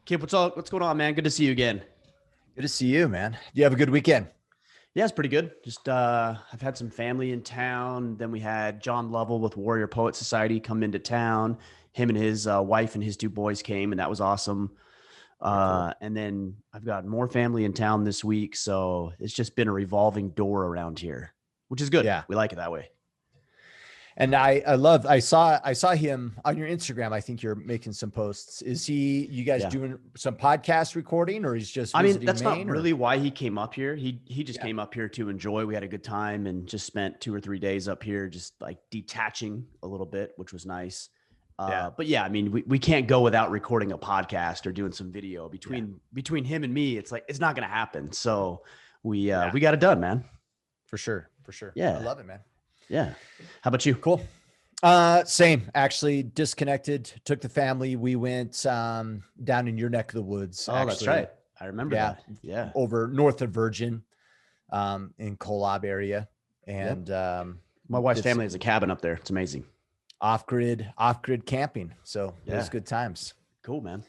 Kip, what's going on, man? Good to see you again. Good to see you, man. You have a good weekend. Yeah, it's pretty good. Just I've had some family in town. Then we had John Lovell with Warrior Poet Society come into town. Him and his wife and his two boys came, and that was awesome. Very cool. And then I've got more family in town this week, so it's just been a revolving door around here, which is good. Yeah. We like it that way. And I saw him on your Instagram. I think you're making some posts. Is you guys doing some podcast recording, or he's just visiting that's Maine, not really why he came up here. He just came up here to enjoy. We had a good time and just spent 2 or 3 days up here, just like detaching a little bit, which was nice. But yeah, I mean, we can't go without recording a podcast or doing some video between him and me. It's like, it's not going to happen. So we got it done, man. For sure. Yeah. I love it, man. Yeah. How about you? Cool. Same, actually disconnected, took the family. We went, down in your neck of the woods. Oh, that's right. I remember that. Yeah. Over north of Virgin, in Kolob area. And, my wife's family has a cabin up there. It's amazing. Off-grid camping. So it was good times. Cool, man.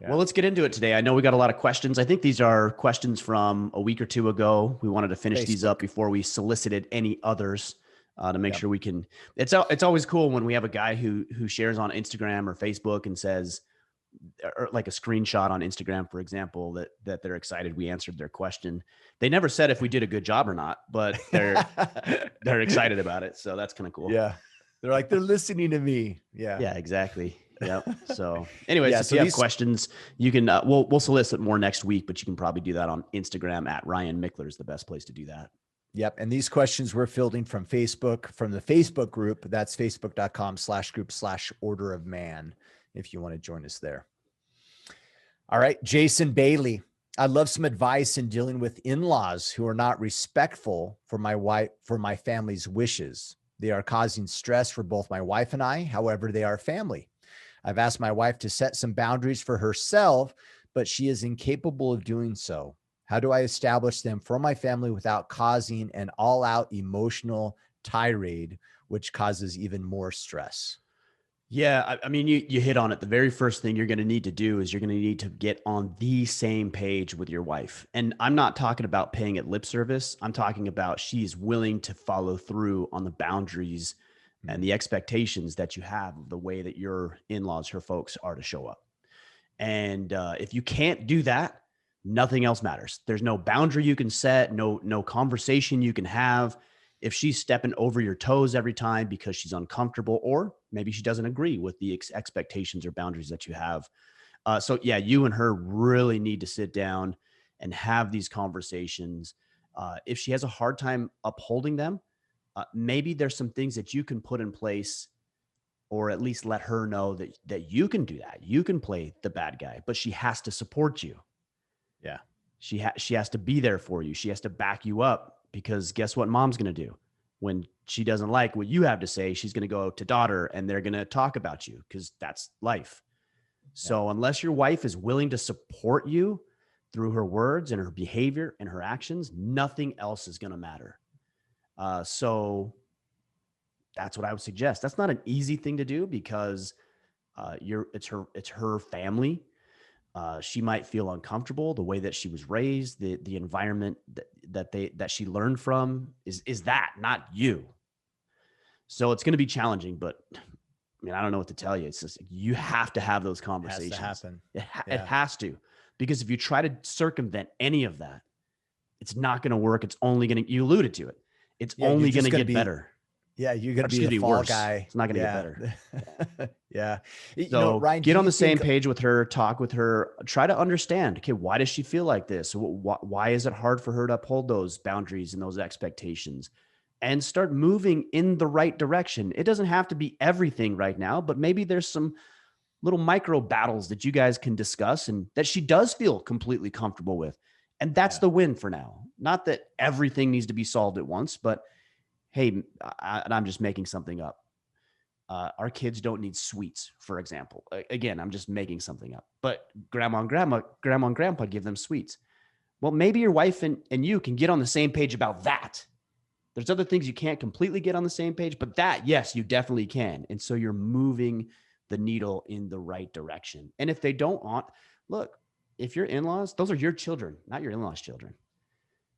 Yeah. Well, let's get into it today. I know we got a lot of questions. I think these are questions from a week or two ago. We wanted to finish these up before we solicited any others, to make sure we can. It's always cool when we have a guy who shares on Instagram or Facebook and says, or like a screenshot on Instagram, for example, that they're excited we answered their question. They never said if we did a good job or not, but they're excited about it. So that's kind of cool. Yeah. They're like, they're listening to me. Yeah. Yeah, exactly. Yep. So anyways, if you have questions, you can, we'll solicit more next week, but you can probably do that on Instagram at Ryan Mickler is the best place to do that. Yep. And these questions we're fielding from Facebook, from the Facebook group. That's facebook.com/group/Order of Man. If you want to join us there. All right. Jason Bailey. I'd love some advice in dealing with in-laws who are not respectful for my family's wishes. They are causing stress for both my wife and I. However, they are family. I've asked my wife to set some boundaries for herself, but she is incapable of doing so. How do I establish them for my family without causing an all-out emotional tirade, which causes even more stress? Yeah, I mean, you hit on it. The very first thing you're going to need to do is you're going to need to get on the same page with your wife. And I'm not talking about paying it lip service. I'm talking about she's willing to follow through on the boundaries and the expectations that you have of the way that your in-laws, her folks, are to show up. And if you can't do that, nothing else matters. There's no boundary you can set, no conversation you can have. If she's stepping over your toes every time because she's uncomfortable, or maybe she doesn't agree with the expectations or boundaries that you have. So yeah, you and her really need to sit down and have these conversations. If she has a hard time upholding them, maybe there's some things that you can put in place, or at least let her know that you can do that. You can play the bad guy, but she has to support you. Yeah. She has to be there for you. She has to back you up, because guess what mom's going to do? When she doesn't like what you have to say, she's going to go to daughter and they're going to talk about you, because that's life. So unless your wife is willing to support you through her words and her behavior and her actions, nothing else is going to matter. So that's what I would suggest. That's not an easy thing to do, because it's her family. She might feel uncomfortable. The way that she was raised, the environment that she learned from is that, not you. So it's going to be challenging, but I mean, I don't know what to tell you. It's just, you have to have those conversations. It has to happen. It has to, because if you try to circumvent any of that, it's not going to work. It's only going to, you alluded to it. It's only going to get better. Yeah, you're going to be the fall worse. guy. It's not going to get better. Yeah. So Ryan, get on the same page with her, talk with her, try to understand, okay, why does she feel like this? Why is it hard for her to uphold those boundaries and those expectations, and start moving in the right direction? It doesn't have to be everything right now, but maybe there's some little micro battles that you guys can discuss and that she does feel completely comfortable with. And that's the win for now. Not that everything needs to be solved at once, but hey, I'm just making something up. Our kids don't need sweets, for example. Again, I'm just making something up. But grandma and grandpa give them sweets. Well, maybe your wife and you can get on the same page about that. There's other things you can't completely get on the same page, but that, yes, you definitely can. And so you're moving the needle in the right direction. And if they don't want, look, if your in-laws, those are your children, not your in-laws' children.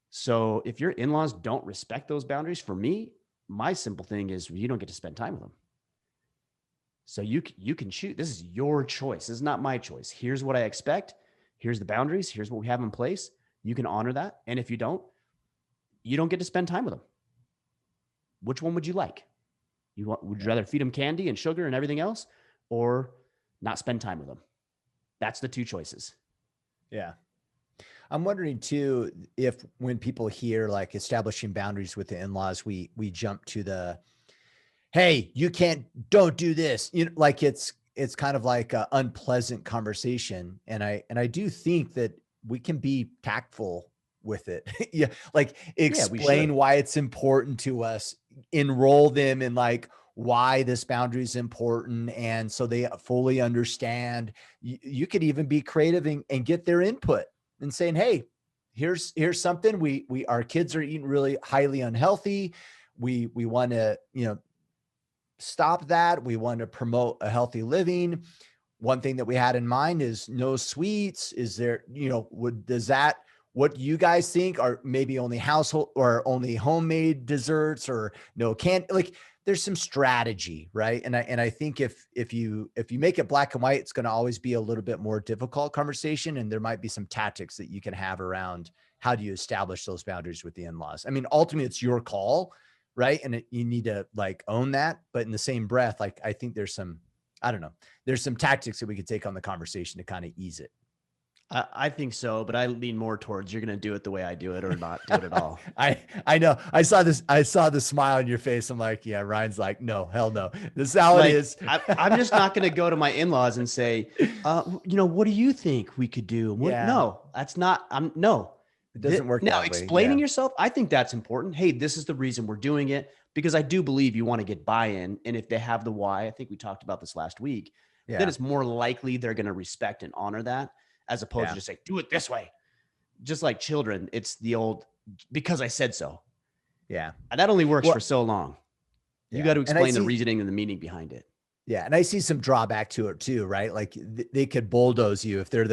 So if your in-laws don't respect those boundaries, for me, my simple thing is you don't get to spend time with them. So you can choose. This is your choice. This is not my choice. Here's what I expect. Here's the boundaries. Here's what we have in place. You can honor that. And if you don't get to spend time with them. Which one would you like? Would you rather feed them candy and sugar and everything else, or not spend time with them? That's the two choices. Yeah. I'm wondering too, if when people hear like establishing boundaries with the in-laws, we jump to the, hey, don't do this. You know, like it's kind of like an unpleasant conversation. And I do think that we can be tactful with it. Yeah. Like explain why it's important to us, enroll them in like why this boundary is important. And so they fully understand. You could even be creative and get their input and saying, hey, here's something our kids are eating really highly unhealthy. We want to, stop that. We want to promote a healthy living. One thing that we had in mind is no sweets. Is there, what do you guys think? Are maybe only household or only homemade desserts, or no candy? Like there's some strategy, right? And I think if you make it black and white, it's going to always be a little bit more difficult conversation. And there might be some tactics that you can have around how do you establish those boundaries with the in-laws. I mean, ultimately it's your call, right? And you need to like own that. But in the same breath, like I think there's some tactics that we could take on the conversation to kind of ease it. I think so, but I lean more towards you're going to do it the way I do it or not do it at all. I know. I saw the smile on your face. I'm like, yeah, Ryan's like, no, hell no. This is how it is. I'm just not going to go to my in-laws and say, what do you think we could do? No, that's not, no. It doesn't work now, that way. Explaining yourself, I think that's important. Hey, this is the reason we're doing it, because I do believe you want to get buy-in. And if they have the why, I think we talked about this last week, then it's more likely they're going to respect and honor that, as opposed to just say, do it this way. Just like children, it's the old, because I said so. Yeah. And that only works for so long. You got to explain the reasoning and the meaning behind it. Yeah. And I see some drawback to it too, right? Like they could bulldoze you if they're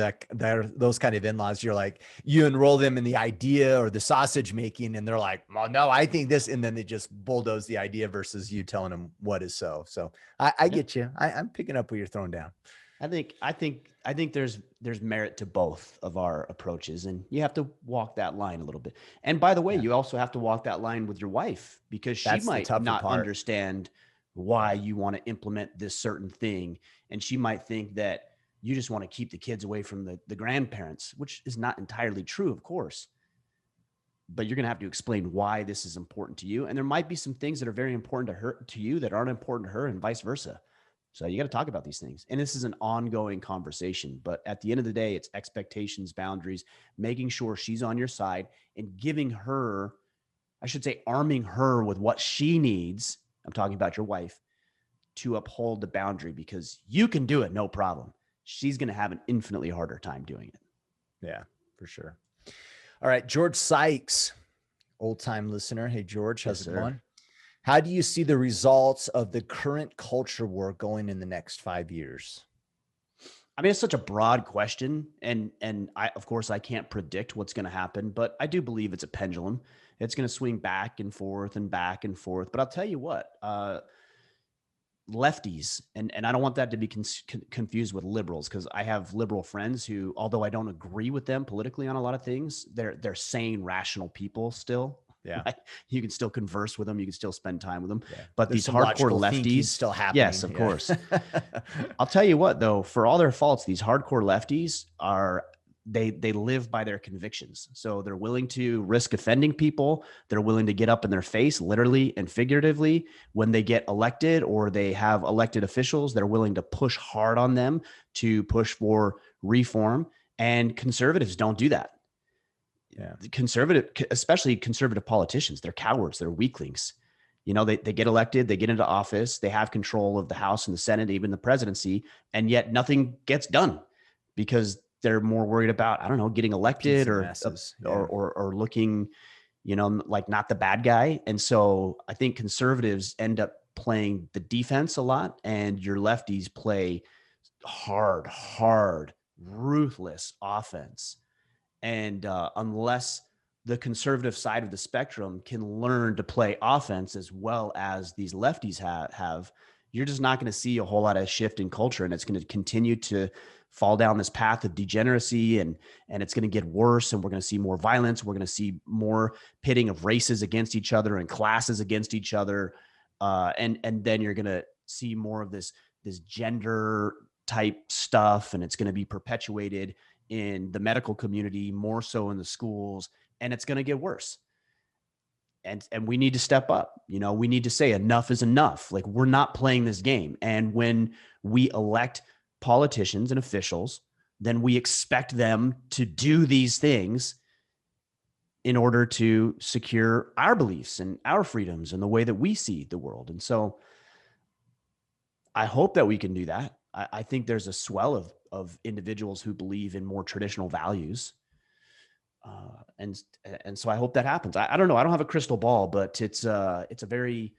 those kind of in-laws. You're like, you enroll them in the idea or the sausage making, and they're like, well, no, I think this. And then they just bulldoze the idea versus you telling them what is so. So I get you. I'm picking up what you're throwing down. I think there's merit to both of our approaches, and you have to walk that line a little bit. And by the way, you also have to walk that line with your wife, because she might not understand why you want to implement this certain thing. And she might think that you just want to keep the kids away from the grandparents, which is not entirely true, of course. But you're going to have to explain why this is important to you. And there might be some things that are very important to you that aren't important to her, and vice versa. So you got to talk about these things. And this is an ongoing conversation. But at the end of the day, it's expectations, boundaries, making sure she's on your side, and giving her, arming her with what she needs. I'm talking about your wife, to uphold the boundary, because you can do it. No problem. She's going to have an infinitely harder time doing it. Yeah, for sure. All right. George Sykes, old time listener. Hey, George, how's it going? How do you see the results of the current culture war going in the next 5 years? I mean, it's such a broad question, and of course I can't predict what's going to happen, but I do believe it's a pendulum. It's going to swing back and forth and back and forth. But I'll tell you what, lefties, and I don't want that to be confused with liberals, because I have liberal friends who, although I don't agree with them politically on a lot of things, they're sane, rational people still. Yeah. Right? You can still converse with them. You can still spend time with them. Yeah. But these hardcore lefties still happening. Yes, of course. I'll tell you what, though, for all their faults, these hardcore lefties they live by their convictions. So they're willing to risk offending people. They're willing to get up in their face, literally and figuratively, when they get elected or they have elected officials. They're willing to push hard on them to push for reform. And conservatives don't do that. Yeah. Especially conservative politicians, they're cowards, they're weaklings. They get elected, they get into office, they have control of the House and the Senate, even the presidency, and yet nothing gets done because they're more worried about, I don't know, getting elected or looking, like not the bad guy. And so I think conservatives end up playing the defense a lot, and your lefties play hard, ruthless offense. And unless the conservative side of the spectrum can learn to play offense as well as these lefties have, you're just not going to see a whole lot of shift in culture, and it's going to continue to fall down this path of degeneracy, and it's going to get worse, and we're going to see more violence. We're going to see more pitting of races against each other and classes against each other, and then you're going to see more of this gender type stuff, and it's going to be perpetuated in the medical community, more so in the schools, and it's going to get worse. And we need to step up. We need to say enough is enough. Like, we're not playing this game. And when we elect politicians and officials, then we expect them to do these things in order to secure our beliefs and our freedoms and the way that we see the world. And so I hope that we can do that. I think there's a swell of individuals who believe in more traditional values. And so I hope that happens. I don't know. I don't have a crystal ball, but it's a very,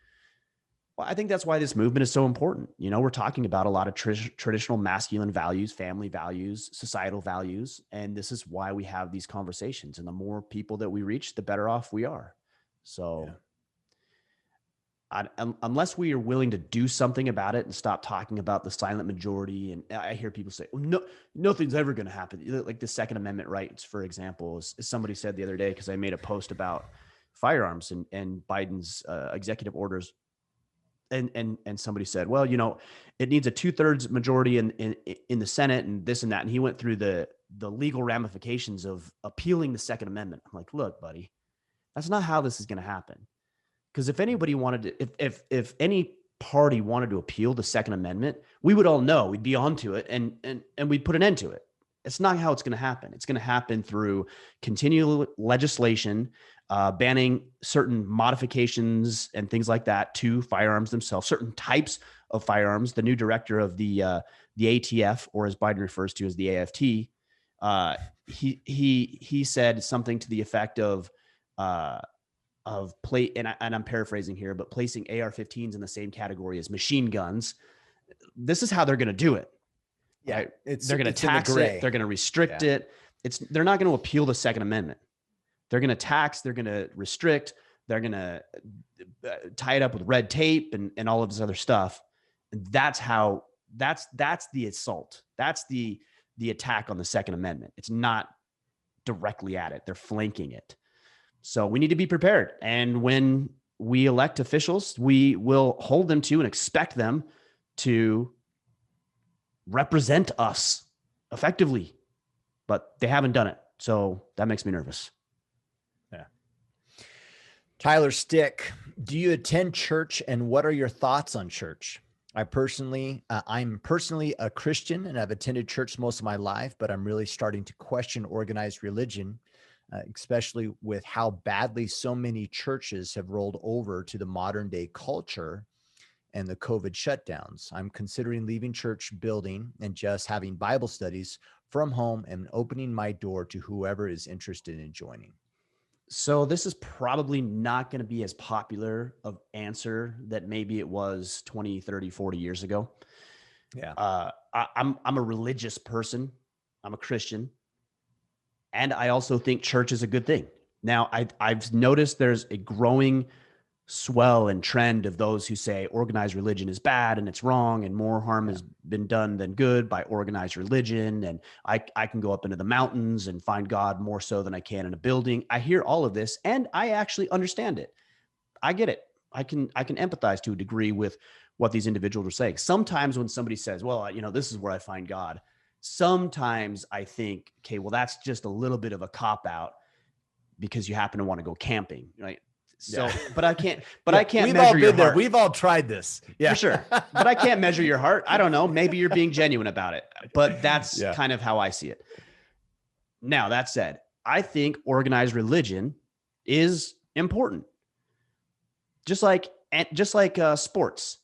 well, I think that's why this movement is so important. We're talking about a lot of traditional masculine values, family values, societal values. And this is why we have these conversations. And the more people that we reach, the better off we are. So yeah. Unless we are willing to do something about it and stop talking about the silent majority. And I hear people say, oh, no, nothing's ever going to happen. Like the Second Amendment rights, for example, as somebody said the other day, because I made a post about firearms and Biden's executive orders. And somebody said, well, it needs a 2/3 majority in the Senate and this and that. And he went through the legal ramifications of appealing the Second Amendment. I'm like, look, buddy, that's not how this is going to happen. Because if anybody wanted to, if any party wanted to appeal the Second Amendment, we would all know, we'd be onto it and we'd put an end to it. It's not how it's going to happen. It's going to happen through continual legislation, banning certain modifications and things like that to firearms themselves, certain types of firearms. The new director of the ATF, or as Biden refers to as the AFT, he said something to the effect of and I'm paraphrasing here, but placing AR-15s in the same category as machine guns. This is how they're going to do it. Yeah, right? They're going to tax it. They're going to restrict it. They're not going to appeal the Second Amendment. They're going to tax. They're going to restrict. They're going to tie it up with red tape and all of this other stuff. And that's the assault. That's the attack on the Second Amendment. It's not directly at it. They're flanking it. So we need to be prepared. And when we elect officials, we will hold them to and expect them to represent us effectively, but they haven't done it. So that makes me nervous. Yeah. Tyler Stick, do you attend church, and what are your thoughts on church? I'm personally a Christian, and I've attended church most of my life, but I'm really starting to question organized religion, especially with how badly so many churches have rolled over to the modern day culture and the COVID shutdowns. I'm considering leaving church building and just having Bible studies from home and opening my door to whoever is interested in joining. So this is probably not going to be as popular of answer that maybe it was 20, 30, 40 years ago. Yeah. I'm a religious person. I'm a Christian. And I also think church is a good thing. Now, I've noticed there's a growing swell and trend of those who say organized religion is bad and it's wrong and more harm has been done than good by organized religion. And I can go up into the mountains and find God more so than I can in a building. I hear all of this and I actually understand it. I get it. I can empathize to a degree with what these individuals are saying. Sometimes when somebody says, well, this is where I find God, sometimes I think, okay, well, that's just a little bit of a cop out because you happen to want to go camping, right? So, yeah. but I can't measure your heart. We've all tried this. Yeah, for sure. But I can't measure your heart. I don't know. Maybe you're being genuine about it, but that's kind of how I see it. Now, that said, I think organized religion is important. Just like sports.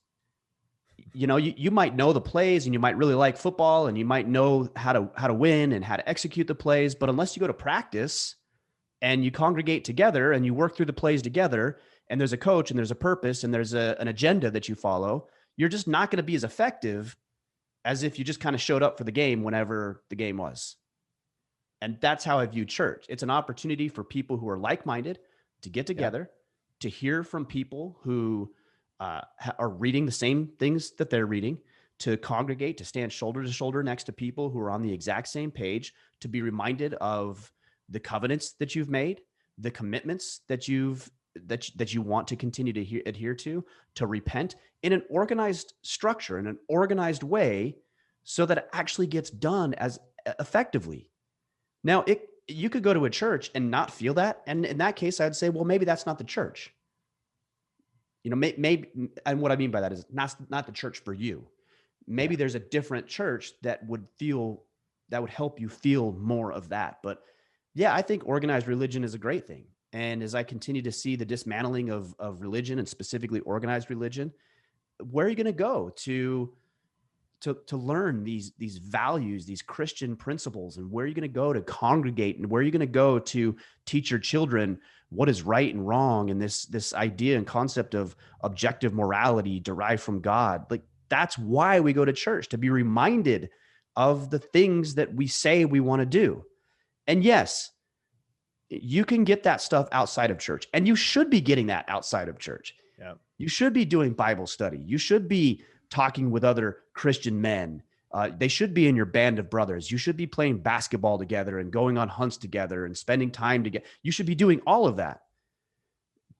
You might know the plays and you might really like football and you might know how to win and how to execute the plays. But unless you go to practice and you congregate together and you work through the plays together and there's a coach and there's a purpose and there's an agenda that you follow, you're just not going to be as effective as if you just kind of showed up for the game whenever the game was. And that's how I view church. It's an opportunity for people who are like-minded to get together, to hear from people who are reading the same things that they're reading, to congregate, to stand shoulder to shoulder next to people who are on the exact same page, to be reminded of the covenants that you've made, the commitments that you want to continue to adhere to repent in an organized structure, in an organized way, so that it actually gets done as effectively. Now, you could go to a church and not feel that. And in that case, I'd say, well, maybe that's not the church. Maybe, and what I mean by that is not the church for you. Maybe there's a different church that would help you feel more of that. But yeah, I think organized religion is a great thing. And as I continue to see the dismantling of religion, and specifically organized religion, where are you going to go to learn these values, these Christian principles? And where are you going to go to congregate? And where are you going to go to teach your children what is right and wrong? And this idea and concept of objective morality derived from God. Like, that's why we go to church, to be reminded of the things that we say we want to do. And yes, you can get that stuff outside of church, and you should be getting that outside of church. Yeah. You should be doing Bible study. You should be talking with other Christian men. They should be in your band of brothers. You should be playing basketball together and going on hunts together and spending time together. You should be doing all of that.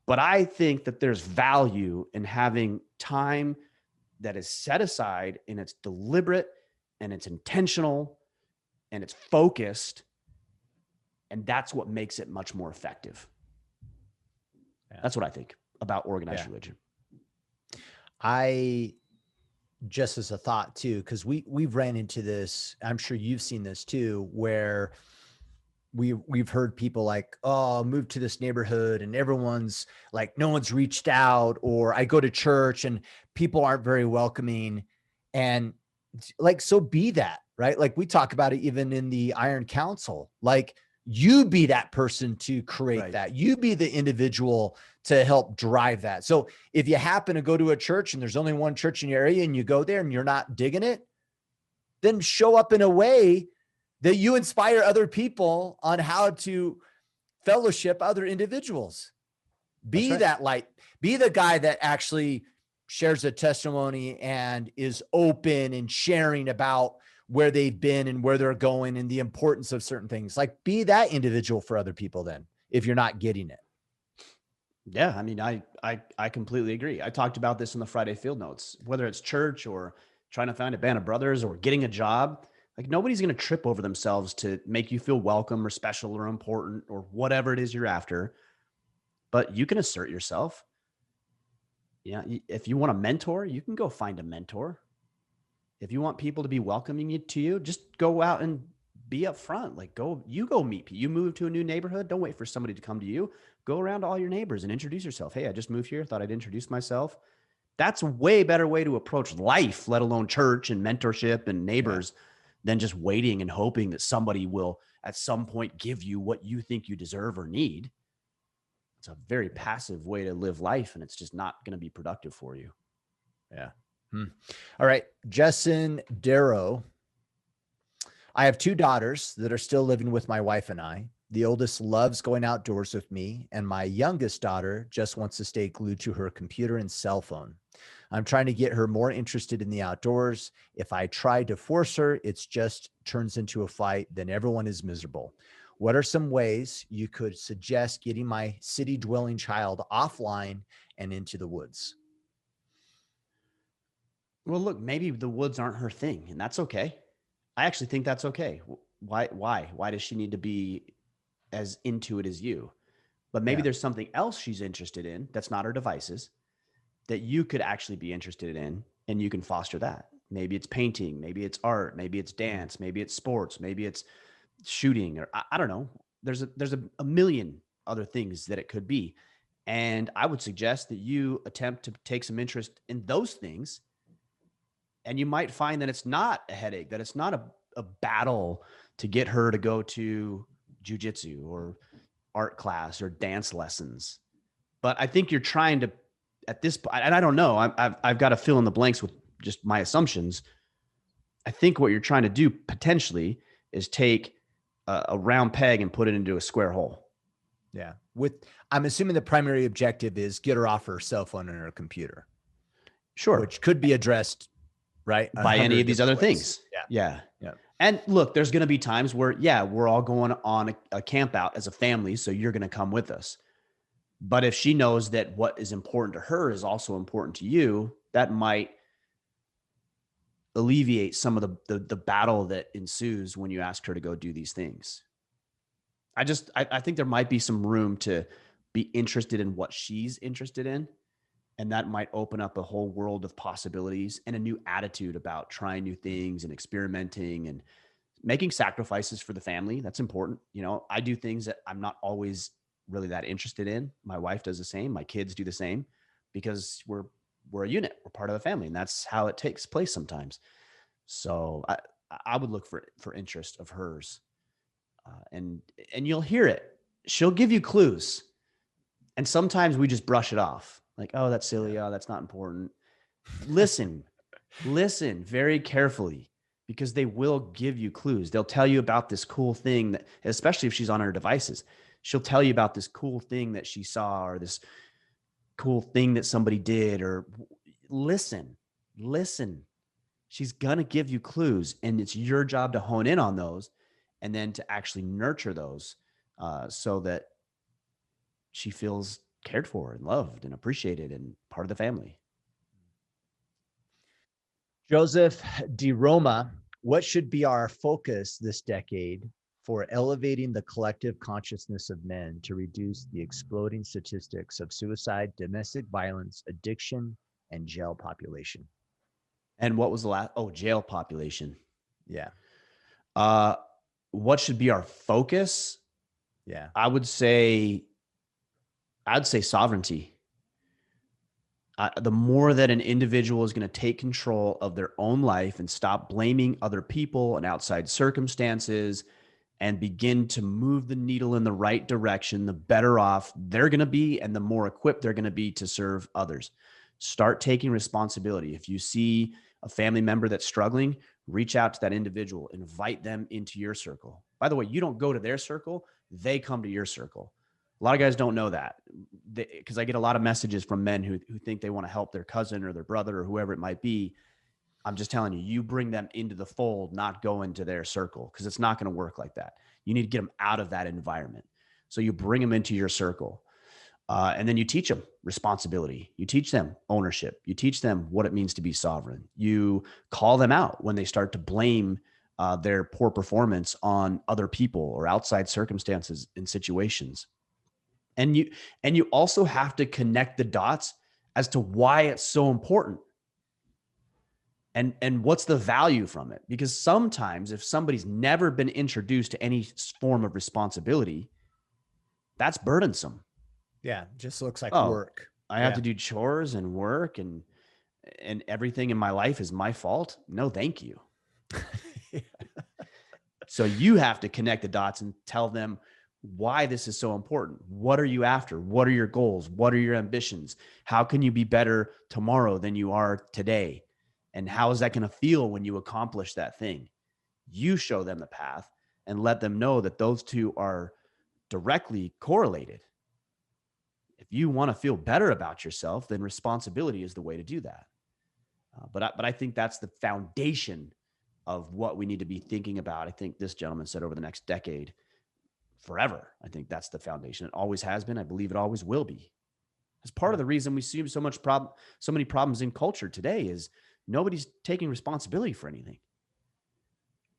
But I think that there's value in having time that is set aside, and it's deliberate and it's intentional and it's focused. And that's what makes it much more effective. Yeah. That's what I think about organized religion. I just as a thought too, because we've ran into this, I'm sure you've seen this too, where we've heard people like, oh, move to this neighborhood and everyone's like, no one's reached out, or I go to church and people aren't very welcoming. And like, so be that, right? Like we talk about it even in the Iron Council, like you be that person to create that. You be the individual to help drive that. So if you happen to go to a church and there's only one church in your area and you go there and you're not digging it, then show up in a way that you inspire other people on how to fellowship other individuals. Be that light, be the guy that actually shares a testimony and is open and sharing about where they've been and where they're going and the importance of certain things. Like, be that individual for other people then, if you're not getting it. Yeah. I mean, I completely agree. I talked about this in the Friday Field Notes, whether it's church or trying to find a band of brothers or getting a job. Like, nobody's going to trip over themselves to make you feel welcome or special or important or whatever it is you're after. But you can assert yourself. Yeah. If you want a mentor, you can go find a mentor. If you want people to be welcoming to you, just go out and be upfront. Like, go meet people. You move to a new neighborhood. Don't wait for somebody to come to you. Go around to all your neighbors and introduce yourself. Hey, I just moved here. Thought I'd introduce myself. That's a way better way to approach life, let alone church and mentorship and neighbors, than just waiting and hoping that somebody will at some point give you what you think you deserve or need. It's a very passive way to live life, and it's just not going to be productive for you. Yeah. All right. Justin Darrow. I have 2 daughters that are still living with my wife and I. The oldest loves going outdoors with me, and my youngest daughter just wants to stay glued to her computer and cell phone. I'm trying to get her more interested in the outdoors. If I try to force her, it's just turns into a fight. Then everyone is miserable. What are some ways you could suggest getting my city dwelling child offline and into the woods? Well, look, maybe the woods aren't her thing, and that's okay. I actually think that's okay. Why does she need to be as into it as you? But maybe there's something else she's interested in that's not her devices that you could actually be interested in, and you can foster that. Maybe it's painting, maybe it's art, maybe it's dance, maybe it's sports, maybe it's shooting, or I don't know. There's a million other things that it could be. And I would suggest that you attempt to take some interest in those things. And you might find that it's not a headache, that it's not a battle to get her to go to jujitsu or art class or dance lessons. But I think you're trying to, at this point, and I don't know, I've got to fill in the blanks with just my assumptions. I think what you're trying to do potentially is take a round peg and put it into a square hole. Yeah. I'm assuming the primary objective is get her off her cell phone and her computer. Sure. Which could be addressed, right, by any of these other things. Yeah. And look, there's going to be times where, we're all going on a camp out as a family, so you're going to come with us. But if she knows that what is important to her is also important to you, that might alleviate some of the battle that ensues when you ask her to go do these things. I think there might be some room to be interested in what she's interested in. And that might open up a whole world of possibilities and a new attitude about trying new things and experimenting and making sacrifices for the family. That's important. I do things that I'm not always really that interested in. My wife does the same. My kids do the same, because we're a unit. We're part of a family, and that's how it takes place sometimes. So I would look for interest of hers, and you'll hear it. She'll give you clues, and sometimes we just brush it off. Like, oh, that's silly. Oh, that's not important. Listen very carefully, because they will give you clues. They'll tell you about this cool thing that, especially if she's on her devices, she'll tell you about this cool thing that she saw, or this cool thing that somebody did, or listen. She's going to give you clues, and it's your job to hone in on those and then to actually nurture those, so that she feels cared for and loved and appreciated and part of the family. Joseph DeRoma, what should be our focus this decade for elevating the collective consciousness of men to reduce the exploding statistics of suicide, domestic violence, addiction, and jail population? And what was the last? Oh, jail population. Yeah. What should be our focus? Yeah. I'd say sovereignty. The more that an individual is going to take control of their own life and stop blaming other people and outside circumstances and begin to move the needle in the right direction, the better off they're going to be and the more equipped they're going to be to serve others. Start taking responsibility. If you see a family member that's struggling, reach out to that individual, invite them into your circle. By the way, you don't go to their circle, they come to your circle. A lot of guys don't know that, because I get a lot of messages from men who think they want to help their cousin or their brother or whoever it might be. I'm just telling you, you bring them into the fold, not go into their circle, because it's not going to work like that. You need to get them out of that environment. So you bring them into your circle, and then you teach them responsibility. You teach them ownership. You teach them what it means to be sovereign. You call them out when they start to blame their poor performance on other people or outside circumstances and situations. And you also have to connect the dots as to why it's so important. And what's the value from it? Because sometimes if somebody's never been introduced to any form of responsibility, that's burdensome. Yeah, just looks like work. I have to do chores and work, and everything in my life is my fault. No, thank you. So you have to connect the dots and tell them why this is so important. What are you after? What are your goals? What are your ambitions? How can you be better tomorrow than you are today? And how is that going to feel when you accomplish that thing? You show them the path and let them know that those two are directly correlated. If you want to feel better about yourself, then responsibility is the way to do that. But I think that's the foundation of what we need to be thinking about. I think this gentleman said over the next decade, forever. I think that's the foundation. It always has been. I believe it always will be. As part of the reason we see so many problems in culture today is nobody's taking responsibility for anything.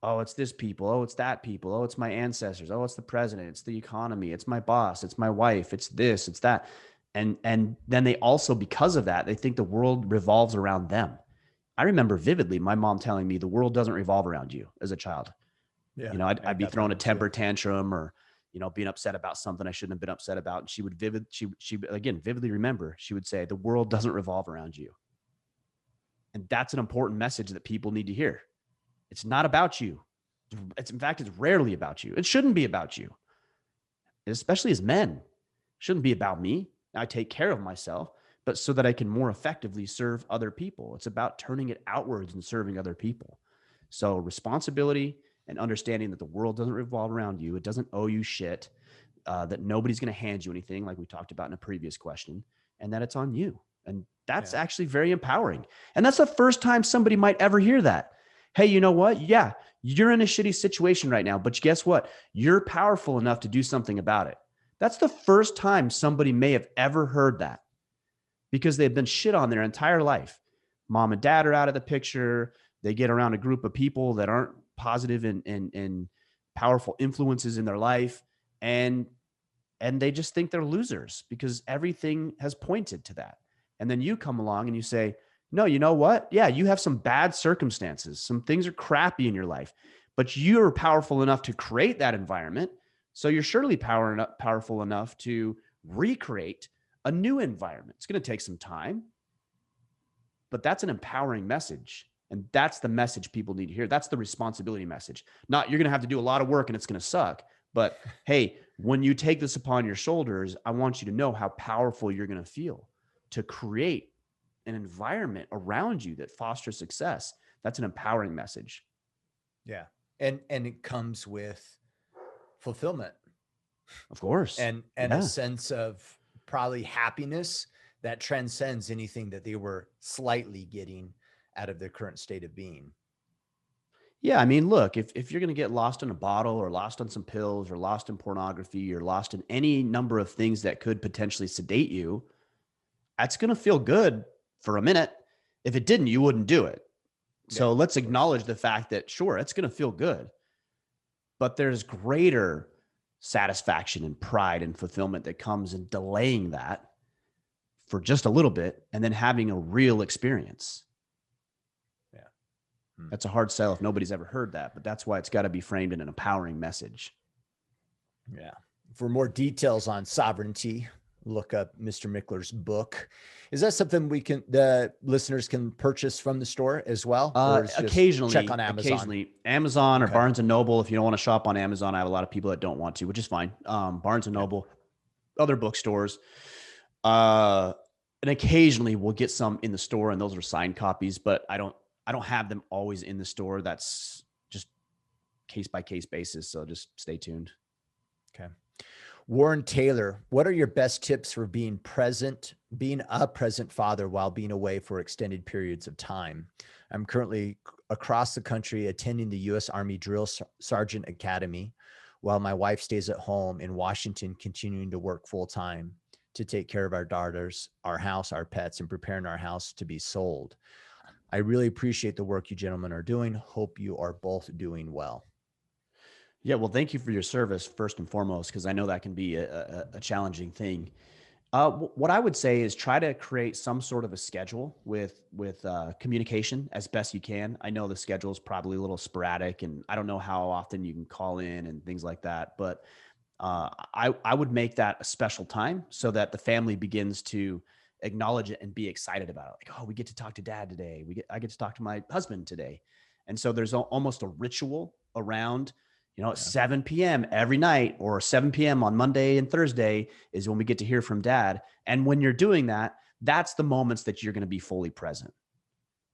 Oh, it's this people. Oh, it's that people. Oh, it's my ancestors. Oh, it's the president. It's the economy. It's my boss. It's my wife. It's this. It's that. And then they also, because of that, they think the world revolves around them. I remember vividly my mom telling me the world doesn't revolve around you as a child. Yeah, I'd be throwing a temper tantrum, or being upset about something I shouldn't have been upset about. And she would vividly remember, she would say, the world doesn't revolve around you. And that's an important message that people need to hear. It's not about you. In fact, it's rarely about you. It shouldn't be about you, especially as men. It shouldn't be about me. I take care of myself, but so that I can more effectively serve other people. It's about turning it outwards and serving other people. So responsibility and understanding that the world doesn't revolve around you. It doesn't owe you shit, that nobody's going to hand you anything, like we talked about in a previous question, and that it's on you. And that's Yeah. actually very empowering. And that's the first time somebody might ever hear that. Hey, you know what? Yeah, you're in a shitty situation right now, but guess what? You're powerful enough to do something about it. That's the first time somebody may have ever heard that, because they've been shit on their entire life. Mom and dad are out of the picture. They get around a group of people that aren't positive and powerful influences in their life. And they just think they're losers because everything has pointed to that. And then you come along and you say, no, you know what? Yeah, you have some bad circumstances. Some things are crappy in your life, but you're powerful enough to create that environment. So you're surely powerful enough to recreate a new environment. It's going to take some time, but that's an empowering message. And that's the message people need to hear. That's the responsibility message. Not you're going to have to do a lot of work and it's going to suck. But hey, when you take this upon your shoulders, I want you to know how powerful you're going to feel to create an environment around you that fosters success. That's an empowering message. Yeah. And it comes with fulfillment. Of course. And a sense of probably happiness that transcends anything that they were slightly getting out of their current state of being. Yeah, I mean, look, if you're going to get lost in a bottle or lost on some pills or lost in pornography or lost in any number of things that could potentially sedate you, that's going to feel good for a minute. If it didn't, you wouldn't do it. So let's acknowledge the fact that, sure, it's going to feel good, but there's greater satisfaction and pride and fulfillment that comes in delaying that for just a little bit and then having a real experience. That's a hard sell if nobody's ever heard that, but that's why it's got to be framed in an empowering message. Yeah. For more details on sovereignty, look up Mr. Mickler's book. Is that something the listeners can purchase from the store as well? Or Occasionally, check on Amazon? Occasionally, Amazon or Barnes and Noble. If you don't want to shop on Amazon, I have a lot of people that don't want to, which is fine. Barnes and Noble, other bookstores. And occasionally we'll get some in the store, and those are signed copies, but I don't have them always in the store. That's just case by case basis. So just stay tuned. Okay. Warren Taylor, what are your best tips for being a present father while being away for extended periods of time? I'm currently across the country attending the U.S. Army Drill Sergeant Academy, while my wife stays at home in Washington, continuing to work full time to take care of our daughters, our house, our pets, and preparing our house to be sold. I really appreciate the work you gentlemen are doing. Hope you are both doing well. Yeah, well, thank you for your service first and foremost, because I know that can be a challenging thing. What I would say is try to create some sort of a schedule with communication as best you can. I know the schedule is probably a little sporadic, and I don't know how often you can call in and things like that, but I would make that a special time so that the family begins to acknowledge it and be excited about it. Like, oh, we get to talk to dad today. I get to talk to my husband today. And so there's almost a ritual around, at 7 p.m. every night, or 7 p.m. on Monday and Thursday is when we get to hear from dad. And when you're doing that, that's the moments that you're going to be fully present.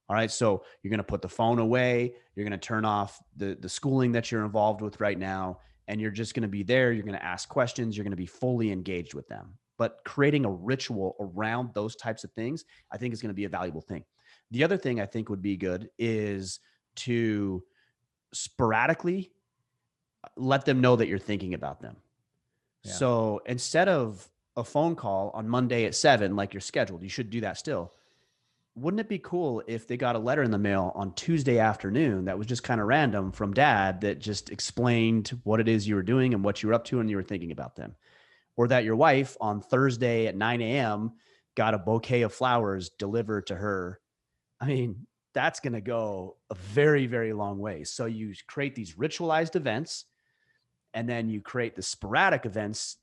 All right. So you're going to put the phone away. You're going to turn off the schooling that you're involved with right now. And you're just going to be there. You're going to ask questions. You're going to be fully engaged with them. But creating a ritual around those types of things, I think, is going to be a valuable thing. The other thing I think would be good is to sporadically let them know that you're thinking about them. Yeah. So instead of a phone call on Monday at 7, like you're scheduled, you should do that still. Wouldn't it be cool if they got a letter in the mail on Tuesday afternoon that was just kind of random from dad that just explained what it is you were doing and what you were up to and you were thinking about them? Or that your wife on Thursday at 9 a.m. got a bouquet of flowers delivered to her. I mean, that's going to go a very, very long way. So you create these ritualized events, and then you create the sporadic events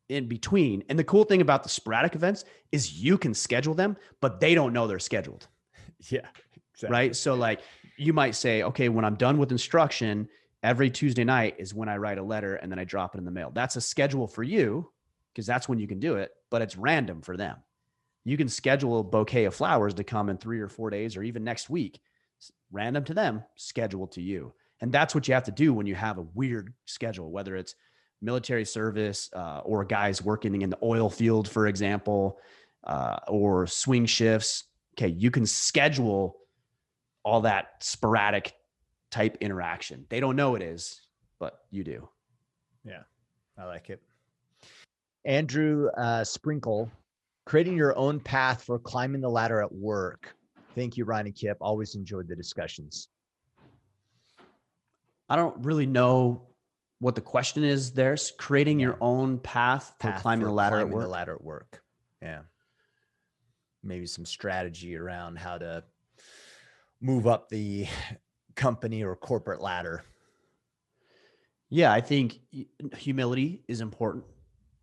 in between. And the cool thing about the sporadic events is you can schedule them, but they don't know they're scheduled. Yeah, exactly. Right. So like you might say, okay, when I'm done with instruction, every Tuesday night is when I write a letter and then I drop it in the mail. That's a schedule for you because that's when you can do it. but it's random for them. You can schedule a bouquet of flowers to come in 3 or 4 days, or even next week. Random to them, scheduled to you. And that's what you have to do when you have a weird schedule, whether it's military service or guys working in the oil field, for example, or swing shifts. Okay, you can schedule all that sporadic type interaction. They don't know it is, but you do. Yeah, I like it. Andrew Sprinkle, creating your own path for climbing the ladder at work. Thank you, Ryan and Kip. Always enjoyed the discussions. I don't really know what the question is there. Creating your own path for climbing the ladder at work. The ladder at work. Yeah. Maybe some strategy around how to move up the company or corporate ladder. Yeah, I think humility is important.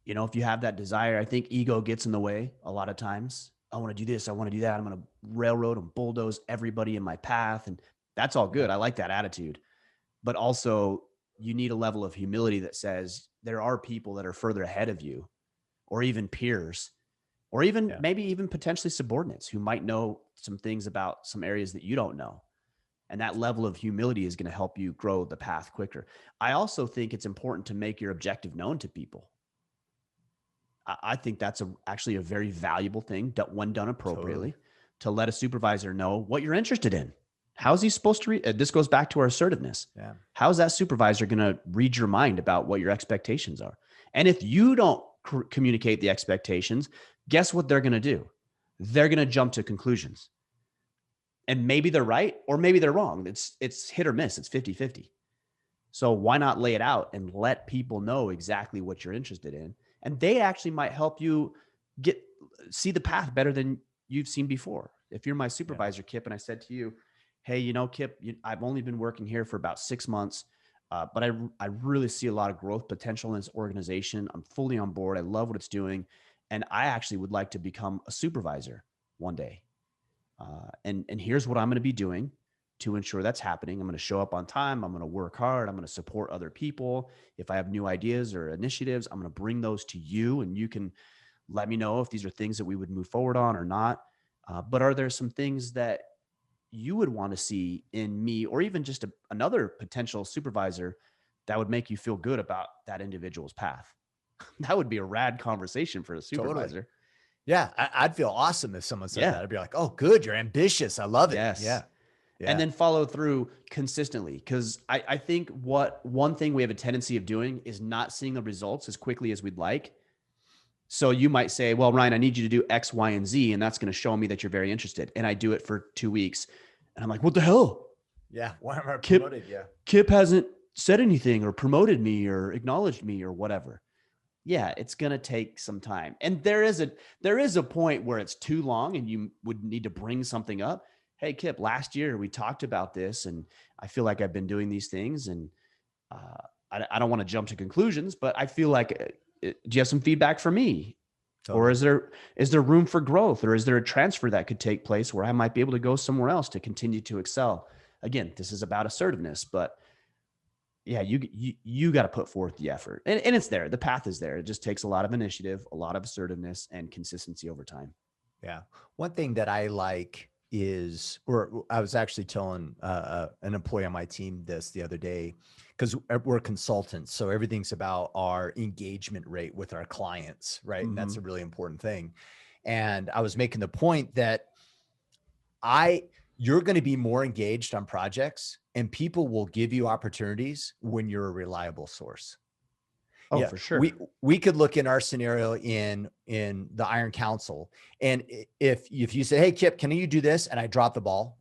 You know, if you have that desire, I think ego gets in the way a lot of times. I want to do this. I want to do that. I'm going to railroad and bulldoze everybody in my path. And that's all good. I like that attitude. But also, you need a level of humility that says there are people that are further ahead of you, or even peers, or even maybe even potentially subordinates who might know some things about some areas that you don't know. And that level of humility is going to help you grow the path quicker. I also think it's important to make your objective known to people. I think that's actually a very valuable thing that when done appropriately, to let a supervisor know what you're interested in. How's he supposed to read? This goes back to our assertiveness. Yeah. How's that supervisor going to read your mind about what your expectations are? And if you don't communicate the expectations, guess what they're going to do? They're going to jump to conclusions. And maybe they're right, or maybe they're wrong. It's hit or miss. It's 50-50. So why not lay it out and let people know exactly what you're interested in? And they actually might help you see the path better than you've seen before. If you're my supervisor, Kip, and I said to you, hey, you know, Kip, I've only been working here for about 6 months, but I really see a lot of growth potential in this organization. I'm fully on board. I love what it's doing. And I actually would like to become a supervisor one day. And here's what I'm going to be doing to ensure that's happening. I'm going to show up on time. I'm going to work hard. I'm going to support other people. If I have new ideas or initiatives, I'm going to bring those to you, and you can let me know if these are things that we would move forward on or not. But are there some things that you would want to see in me, or even just another potential supervisor, that would make you feel good about that individual's path? That would be a rad conversation for a supervisor. Totally. Yeah, I'd feel awesome if someone said that. I'd be like, oh, good, you're ambitious. I love it. Yes. Yeah. And then follow through consistently. Because I think one thing we have a tendency of doing is not seeing the results as quickly as we'd like. So you might say, well, Ryan, I need you to do X, Y, and Z, and that's going to show me that you're very interested. And I do it for 2 weeks. And I'm like, what the hell? Yeah. Why am I promoted? Kip hasn't said anything or promoted me or acknowledged me or whatever. Yeah, it's going to take some time. And there is a point where it's too long and you would need to bring something up. Hey, Kip, last year we talked about this, and I feel like I've been doing these things, and I don't want to jump to conclusions, but I feel like, do you have some feedback for me? Totally. Or is there room for growth, or is there a transfer that could take place where I might be able to go somewhere else to continue to excel? Again, this is about assertiveness, but yeah, you got to put forth the effort, and it's there. The path is there. It just takes a lot of initiative, a lot of assertiveness, and consistency over time. Yeah. One thing that I like is, or I was actually telling an employee on my team this the other day, because we're consultants. So everything's about our engagement rate with our clients, right? Mm-hmm. And that's a really important thing. And I was making the point that you're going to be more engaged on projects, and people will give you opportunities when you're a reliable source. Oh, yeah, for sure. We could look in our scenario in the Iron Council. And if you say, hey, Kip, can you do this? And I drop the ball,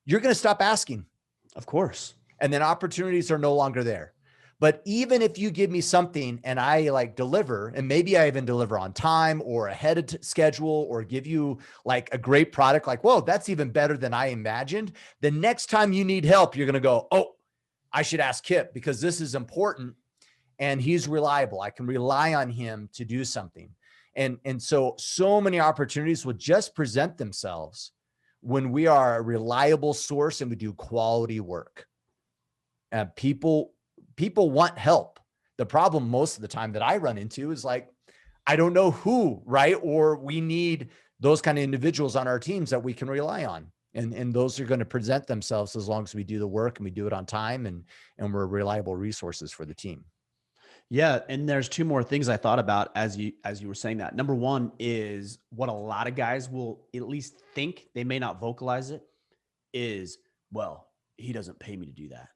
you're going to stop asking. Of course. And then opportunities are no longer there. But even if you give me something and I deliver, and maybe I even deliver on time or ahead of schedule, or give you a great product, whoa, that's even better than I imagined. The next time you need help, you're going to go, oh, I should ask Kip because this is important. And he's reliable. I can rely on him to do something. And so many opportunities will just present themselves when we are a reliable source and we do quality work. People want help. The problem most of the time that I run into is I don't know who, right? Or we need those kind of individuals on our teams that we can rely on. And those are going to present themselves as long as we do the work and we do it on time, and we're reliable resources for the team. Yeah, and there's two more things I thought about as you were saying that. Number one is what a lot of guys will at least think, they may not vocalize it, is, well, he doesn't pay me to do that.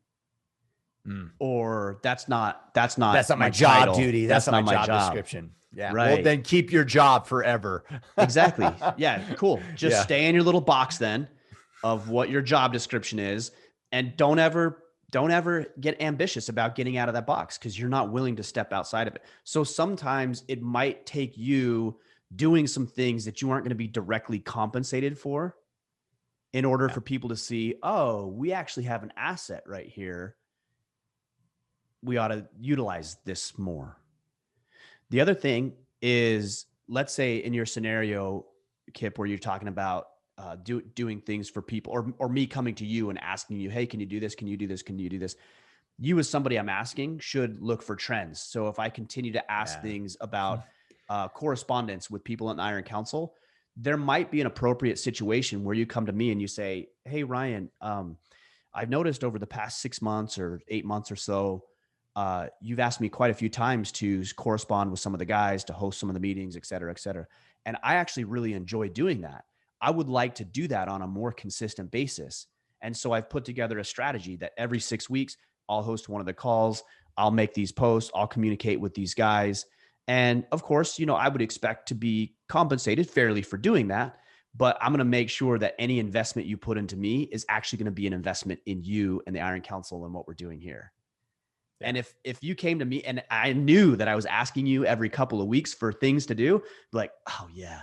Or that's not my job title. duty. That's not my job description. Yeah. Right. Well, then keep your job forever. Exactly. Yeah. Cool. Just Yeah. stay in your little box then of what your job description is, and don't ever get ambitious about getting out of that box, because you're not willing to step outside of it. So sometimes it might take you doing some things that you aren't going to be directly compensated for in order for people to see, oh, we actually have an asset right here. We ought to utilize this more. The other thing is, let's say in your scenario, Kip, where you're talking about doing things for people, or me coming to you and asking you, hey, can you do this? Can you do this? Can you do this? You, as somebody I'm asking, should look for trends. So if I continue to ask things about correspondence with people in the Iron Council, there might be an appropriate situation where you come to me and you say, hey, Ryan, I've noticed over the past 6 months or 8 months or so, you've asked me quite a few times to correspond with some of the guys, to host some of the meetings, et cetera, et cetera. And I actually really enjoy doing that. I would like to do that on a more consistent basis. And so I've put together a strategy that every 6 weeks, I'll host one of the calls. I'll make these posts. I'll communicate with these guys. And of course, I would expect to be compensated fairly for doing that, but I'm going to make sure that any investment you put into me is actually going to be an investment in you and the Iron Council and what we're doing here. Yeah. And if you came to me and I knew that I was asking you every couple of weeks for things to do, like, oh yeah,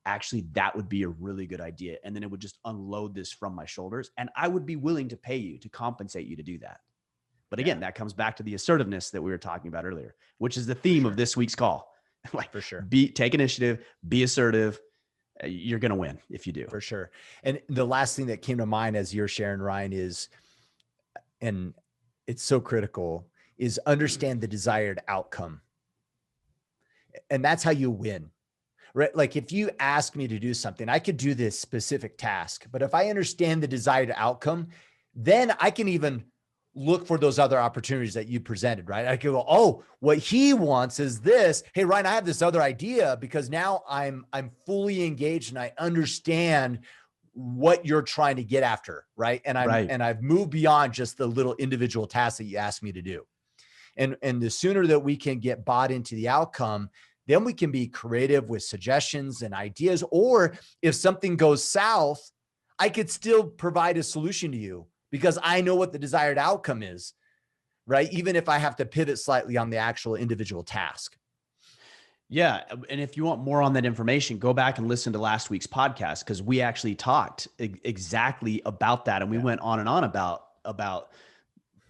actually that would be a really good idea. And then it would just unload this from my shoulders, and I would be willing to pay you to compensate you to do that. But again, that comes back to the assertiveness that we were talking about earlier, which is the theme of this week's call. Like, for sure, take initiative, be assertive. You're going to win if you do. For sure. And the last thing that came to mind as you're sharing, Ryan, is, and it's so critical, is understand the desired outcome. And that's how you win, right? Like if you ask me to do something, I could do this specific task, but if I understand the desired outcome, then I can even look for those other opportunities that you presented, right? I could go, oh, what he wants is this. Hey, Ryan, I have this other idea, because now I'm fully engaged and I understand what you're trying to get after, right? And I've moved beyond just the little individual tasks that you asked me to do. And the sooner that we can get bought into the outcome, then we can be creative with suggestions and ideas. Or if something goes south, I could still provide a solution to you, because I know what the desired outcome is, right? Even if I have to pivot slightly on the actual individual task. Yeah. And if you want more on that information, go back and listen to last week's podcast, because we actually talked exactly about that. And we went on and on about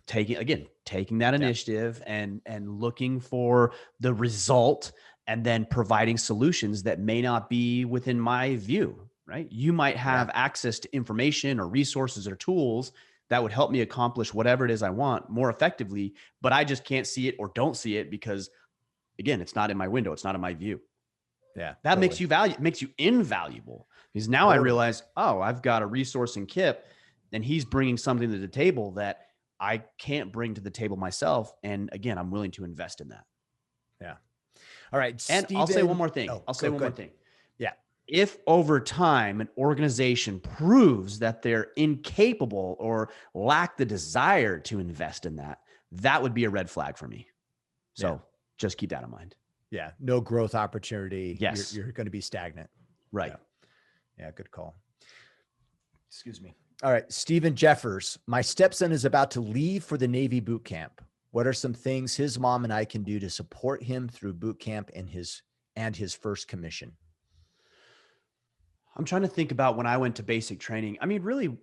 taking that initiative and looking for the result, and then providing solutions that may not be within my view, right? You might have access to information or resources or tools that would help me accomplish whatever it is I want more effectively, but I just can't see it or don't see it because, again, it's not in my window. It's not in my view. Yeah. That makes you invaluable, because now I realize, oh, I've got a resource in Kip, and he's bringing something to the table that I can't bring to the table myself. And again, I'm willing to invest in that. Yeah. All right. And Steven, I'll say one more thing. Yeah. If over time an organization proves that they're incapable or lack the desire to invest in that, that would be a red flag for me. So just keep that in mind. Yeah. No growth opportunity. Yes. You're going to be stagnant. Right. Yeah. Good call. Excuse me. All right. Stephen Jeffers, my stepson is about to leave for the Navy boot camp. What are some things his mom and I can do to support him through boot camp and his first commission? I'm trying to think about when I went to basic training. I mean, really,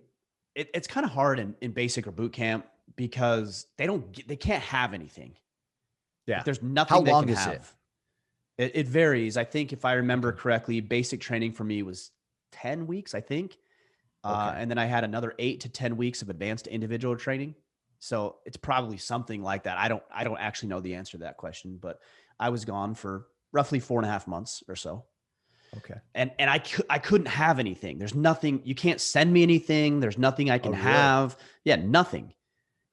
it's kind of hard in basic or boot camp, because they can't have anything. Yeah. Like, there's nothing. How long is it? It varies. I think if I remember correctly, basic training for me was 10 weeks, I think. And then I had another 8 to 10 weeks of advanced individual training. So it's probably something like that. I don't actually know the answer to that question, but I was gone for roughly 4.5 months or so. Okay. And I couldn't have anything. There's nothing, you can't send me anything. There's nothing I can Oh, really? have. Yeah, nothing.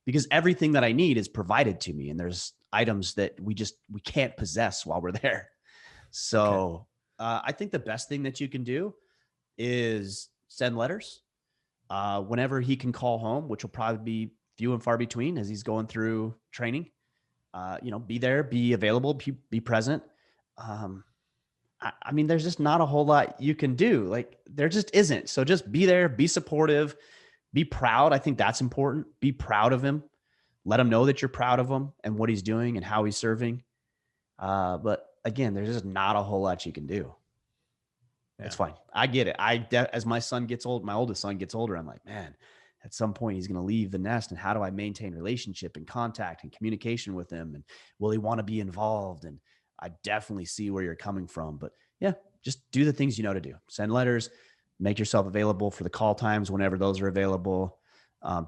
Because everything that I need is provided to me. And there's items that we can't possess while we're there. Okay. So I think the best thing that you can do is send letters whenever he can call home, which will probably be few and far between as he's going through training. Be there, be available, be present. I mean, there's just not a whole lot you can do. Like there just isn't. So just be there, be supportive, be proud. I think that's important. Be proud of him. Let him know that you're proud of him and what he's doing and how he's serving. But again, there's just not a whole lot you can do. Yeah. It's fine. I get it. As my son gets old, my oldest son gets older, I'm like, man, at some point he's going to leave the nest. And how do I maintain relationship and contact and communication with him? And will he want to be involved? And I definitely see where you're coming from. But yeah, just do the things you know to do. Send letters, make yourself available for the call times whenever those are available.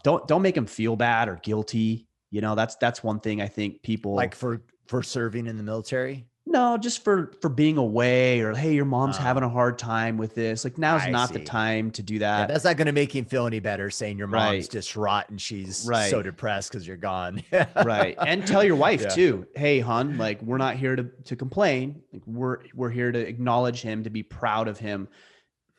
Don't make them feel bad or guilty. That's one thing I think people Like for serving in the military. no, just for being away or, hey, your mom's having Oh, a hard time with this. Like now's I not the see. time to do Yeah, that. that's not going to make him feel any better saying your mom's Right. distraught and she's so Right. depressed because you're gone. Right. And tell your wife Yeah. too, hey, hon, like we're not here to complain. Like we're here to acknowledge him, to be proud of him,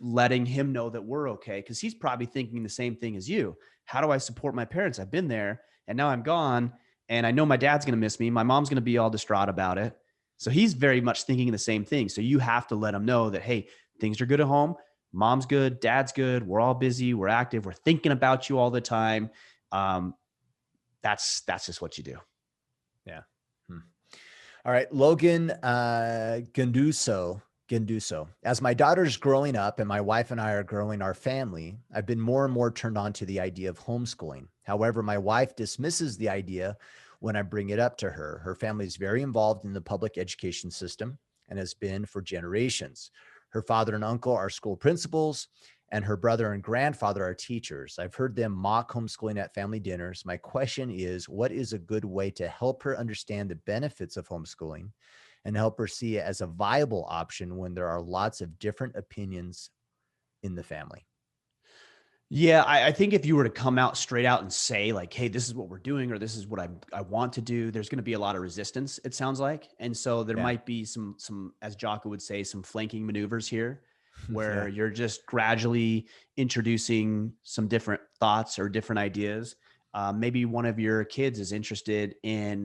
letting him know that we're okay. Cause he's probably thinking the same thing as you. How do I support my parents? I've been there and now I'm gone. And I know my dad's going to miss me. My mom's going to be all distraught about it. So he's very much thinking the same thing. So you have to let him know that, hey, things are good at home. Mom's good. Dad's good. We're all busy. We're active. We're thinking about you all the time. That's just what you do. Yeah. All right. Logan Ganduso. As my daughter's growing up and my wife and I are growing our family, I've been more and more turned on to the idea of homeschooling. However, my wife dismisses the idea when I bring it up to her. Her family is very involved in the public education system and has been for generations. Her father and uncle are school principals, and her brother and grandfather are teachers. I've heard them mock homeschooling at family dinners. My question is, what is a good way to help her understand the benefits of homeschooling and help her see it as a viable option when there are lots of different opinions in the family? Yeah, I think if you were to come out straight out and say like, hey, this is what we're doing, or this is what I want to do, there's going to be a lot of resistance, it sounds like. And so there Yeah. might be some, as Jocko would say, some flanking maneuvers here where Yeah. you're just gradually introducing some different thoughts or different ideas. Maybe one of your kids is interested in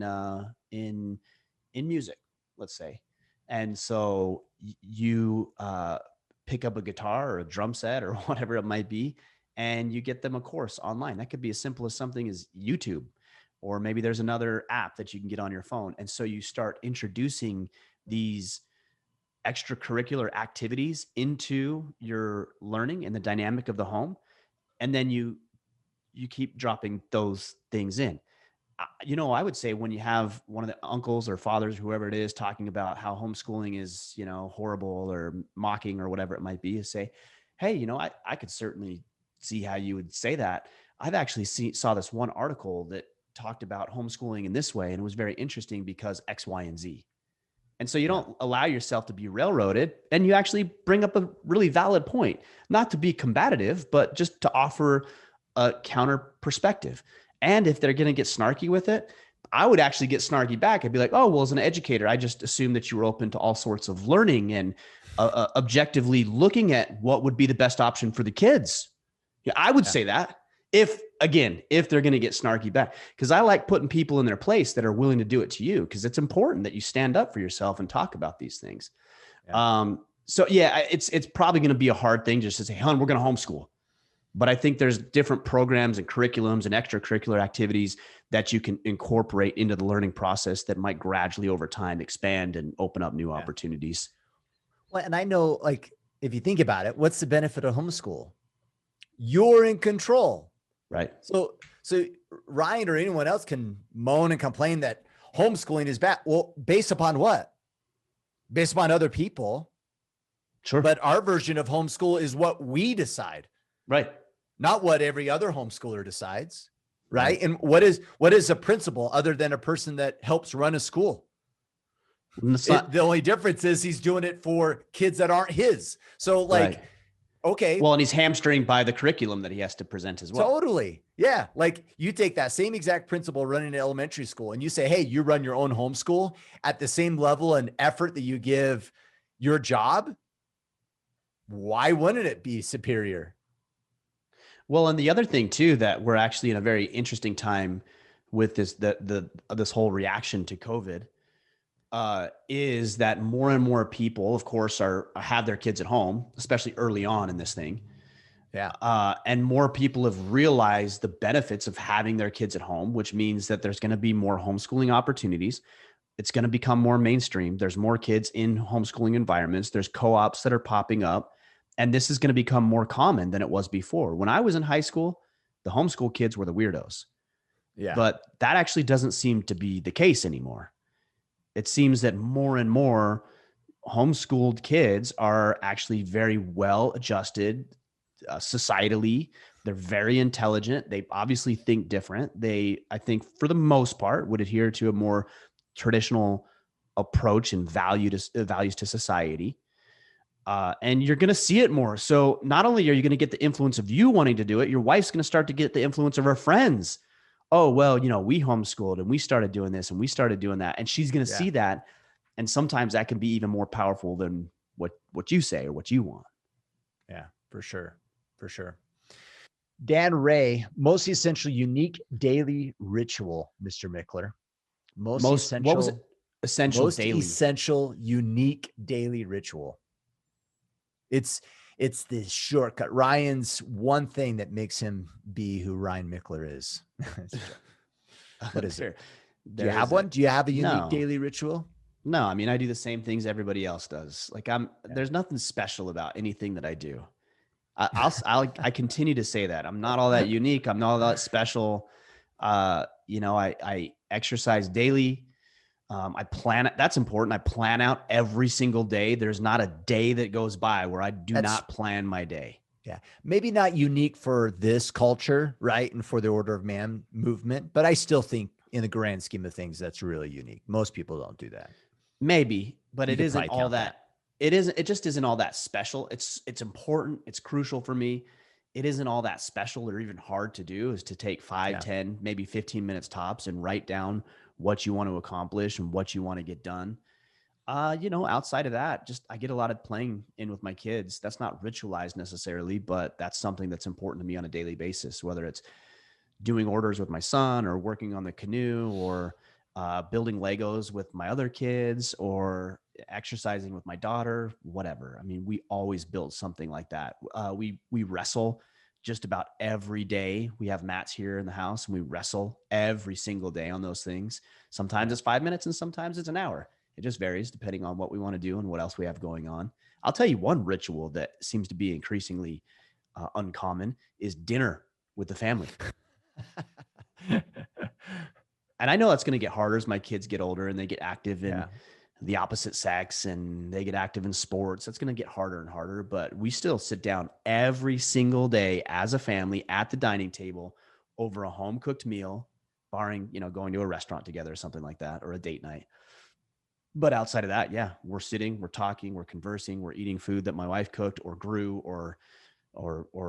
music, let's say. And so you pick up a guitar or a drum set or whatever it might be, and you get them a course online. That could be as simple as something as YouTube, or maybe there's another app that you can get on your phone. And so you start introducing these extracurricular activities into your learning and the dynamic of the home. And then you keep dropping those things in. I would say when you have one of the uncles or fathers, whoever it is, talking about how homeschooling is, horrible or mocking or whatever it might be, is say, hey, I could certainly see how you would say that. I've actually saw this one article that talked about homeschooling in this way, and it was very interesting because X, Y, and Z. And so you Yeah. don't allow yourself to be railroaded, and you actually bring up a really valid point, not to be combative, but just to offer a counter perspective. And if they're going to get snarky with it, I would actually get snarky back. I'd be like, oh, well, as an educator, I just assumed that you were open to all sorts of learning and objectively looking at what would be the best option for the kids. Yeah, I would say that if they're going to get snarky back, because I like putting people in their place that are willing to do it to you, because it's important that you stand up for yourself and talk about these things. Yeah. So yeah, it's probably going to be a hard thing just to say, hon, we're going to homeschool. But I think there's different programs and curriculums and extracurricular activities that you can incorporate into the learning process that might gradually over time expand and open up new opportunities. Well, and I know, like, if you think about it, what's the benefit of homeschool? You're in control. Right. So Ryan or anyone else can moan and complain that homeschooling is bad. Well, based upon what? Based upon other people. Sure. But our version of homeschool is what we decide. Right. Not what every other homeschooler decides. Right. And what is a principal other than a person that helps run a school? It's not The only difference is he's doing it for kids that aren't his. So like, right. okay, Well, and he's hamstringed by the curriculum that he has to present as well. totally. Yeah. Like you take that same exact principle running an elementary school and you say, hey, you run your own homeschool at the same level and effort that you give your job. Why wouldn't it be superior? Well, and the other thing too, that we're actually in a very interesting time with this whole reaction to COVID, is that more and more people, of course, have their kids at home, especially early on in this thing. Yeah. And more people have realized the benefits of having their kids at home, which means that there's going to be more homeschooling opportunities. It's going to become more mainstream. There's more kids in homeschooling environments. There's co-ops that are popping up. And this is going to become more common than it was before. When I was in high school, the homeschool kids were the weirdos. Yeah. But that actually doesn't seem to be the case anymore. It seems that more and more homeschooled kids are actually very well adjusted societally. They're very intelligent. They obviously think different. I think, for the most part, would adhere to a more traditional approach and values to society. And you're going to see it more. So not only are you going to get the influence of you wanting to do it, your wife's going to start to get the influence of her friends. Oh, well, we homeschooled and we started doing this and we started doing that. And she's going to see that. And sometimes that can be even more powerful than what you say or what you want. Yeah, for sure. For sure. Dan Ray, most essential, unique daily ritual, Mr. Mickler. Most essential. What was it? Essential most daily. essential, unique daily ritual. It's the shortcut. Ryan's one thing that makes him be who Ryan Mickler is. What is it? Do you have one? Do you have a unique daily ritual? No, I mean, I do the same things everybody else does. Like there's nothing special about anything that I do. I continue to say that I'm not all that unique. I'm not all that special. I exercise daily. I plan it. That's important. I plan out every single day. There's not a day that goes by where I do not plan my day. Yeah. Maybe not unique for this culture, right? And for the Order of Man movement, but I still think in the grand scheme of things, that's really unique. Most people don't do that. Maybe, but it isn't all that. It just isn't all that special. It's important. It's crucial for me. It isn't all that special or even hard to do, is to take 5, 10, maybe 15 minutes tops and write down what you want to accomplish and what you want to get done. Outside of that, just I get a lot of playing in with my kids. That's not ritualized necessarily, but that's something that's important to me on a daily basis, whether it's doing orders with my son or working on the canoe or building Legos with my other kids or exercising with my daughter, whatever. I mean, we always build something like that. We wrestle just about every day. We have mats here in the house and we wrestle every single day on those things. Sometimes it's 5 minutes and sometimes it's an hour. It just varies depending on what we want to do and what else we have going on. I'll tell you one ritual that seems to be increasingly uncommon is dinner with the family. And I know that's going to get harder as my kids get older and they get active in the opposite sex and they get active in sports. That's going to get harder and harder, but we still sit down every single day as a family at the dining table over a home cooked meal, barring, going to a restaurant together or something like that, or a date night. But outside of that, we're sitting, we're talking, we're conversing, we're eating food that my wife cooked or grew or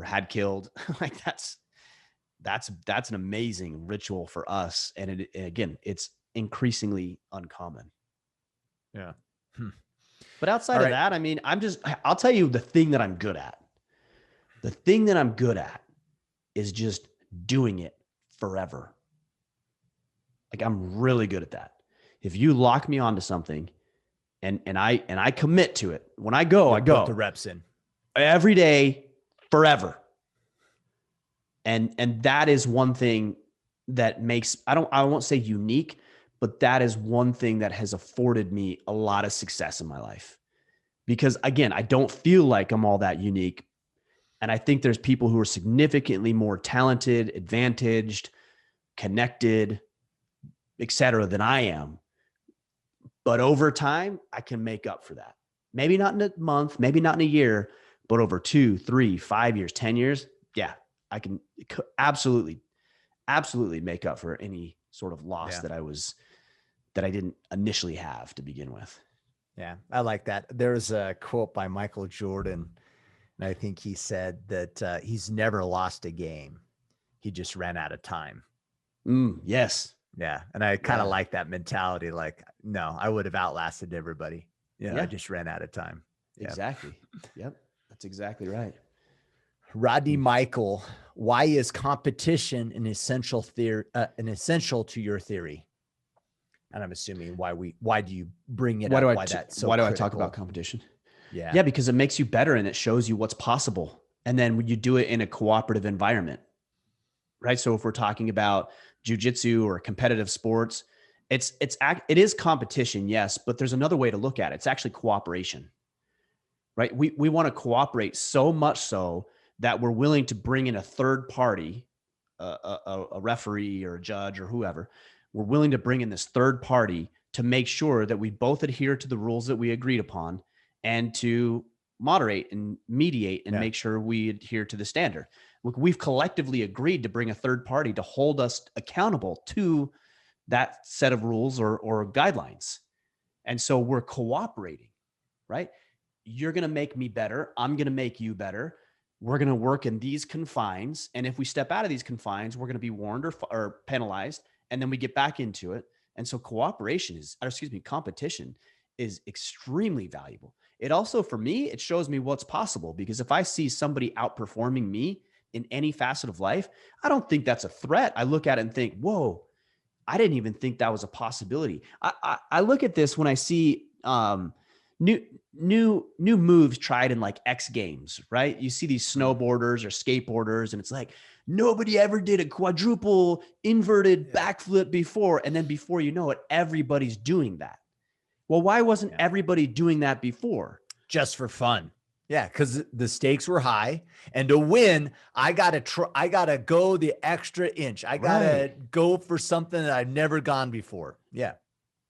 had killed. Like that's an amazing ritual for us. And again, it's increasingly uncommon. Yeah. But outside of that, I mean, I'll tell you the thing that I'm good at. The thing that I'm good at is just doing it forever. Like I'm really good at that. If you lock me onto something and I commit to it, when I go, I go. Put the reps in. Every day, forever. And that is one thing that makes, I won't say unique, but that is one thing that has afforded me a lot of success in my life. Because again, I don't feel like I'm all that unique. And I think there's people who are significantly more talented, advantaged, connected, et cetera, than I am. But over time, I can make up for that. Maybe not in a month, maybe not in a year, but over 2, 3, 5 years, 10 years. Yeah, I can absolutely make up for any sort of loss that that I didn't initially have to begin with. Yeah, I like that. There's a quote by Michael Jordan, and I think he said that he's never lost a game. He just ran out of time. Yes. Yeah. And I kind of Yeah. like that mentality. Like, no, I would have outlasted everybody. Yeah. I just ran out of time. Yeah. Exactly. Yep. That's exactly right. Rodney Michael, why is competition an essential to your theory? And I'm assuming why do you bring it up? Why do I talk about competition? Yeah. Yeah, because it makes you better and it shows you what's possible. And then when you do it in a cooperative environment, right? So if we're talking about jujitsu or competitive sports, it is competition, yes, but there's another way to look at it. It's actually cooperation, right? We want to cooperate so much so that we're willing to bring in a third party, a referee or a judge or whoever. We're willing to bring in this third party to make sure that we both adhere to the rules that we agreed upon and to moderate and mediate and make sure we adhere to the standard. Look, we've collectively agreed to bring a third party to hold us accountable to that set of rules or guidelines. And so we're cooperating, right? You're going to make me better. I'm going to make you better. We're going to work in these confines. And if we step out of these confines, we're going to be warned or penalized. And then we get back into it. And so competition is extremely valuable. It also, for me, it shows me what's possible, because if I see somebody outperforming me in any facet of life, I don't think that's a threat. I look at it and think, whoa, I didn't even think that was a possibility. I look at this when I see new moves tried in like X Games, right? You see these snowboarders or skateboarders, and it's like, nobody ever did a quadruple inverted backflip before. And then before you know it, everybody's doing that. Well, why wasn't everybody doing that before? Just for fun. Yeah, because the stakes were high, and to win, I gotta go the extra inch. I gotta go for something that I've never gone before. Yeah,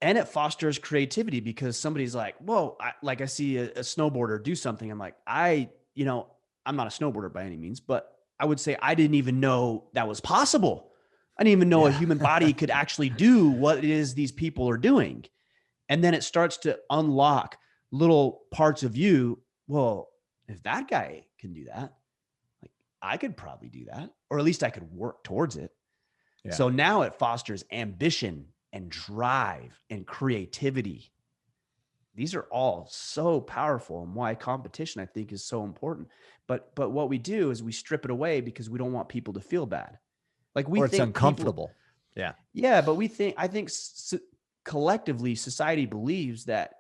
and it fosters creativity, because somebody's like, "Whoa!" I see a snowboarder do something. I'm like, I'm not a snowboarder by any means, but I would say I didn't even know that was possible. I didn't even know a human body could actually do what it is these people are doing. And then it starts to unlock little parts of you. Well, if that guy can do that, like, I could probably do that, or at least I could work towards it. Yeah. So now it fosters ambition and drive and creativity. These are all so powerful, and why competition, I think, is so important. But what we do is we strip it away because we don't want people to feel bad. Like, or it's uncomfortable. Yeah. But I think collectively, society believes that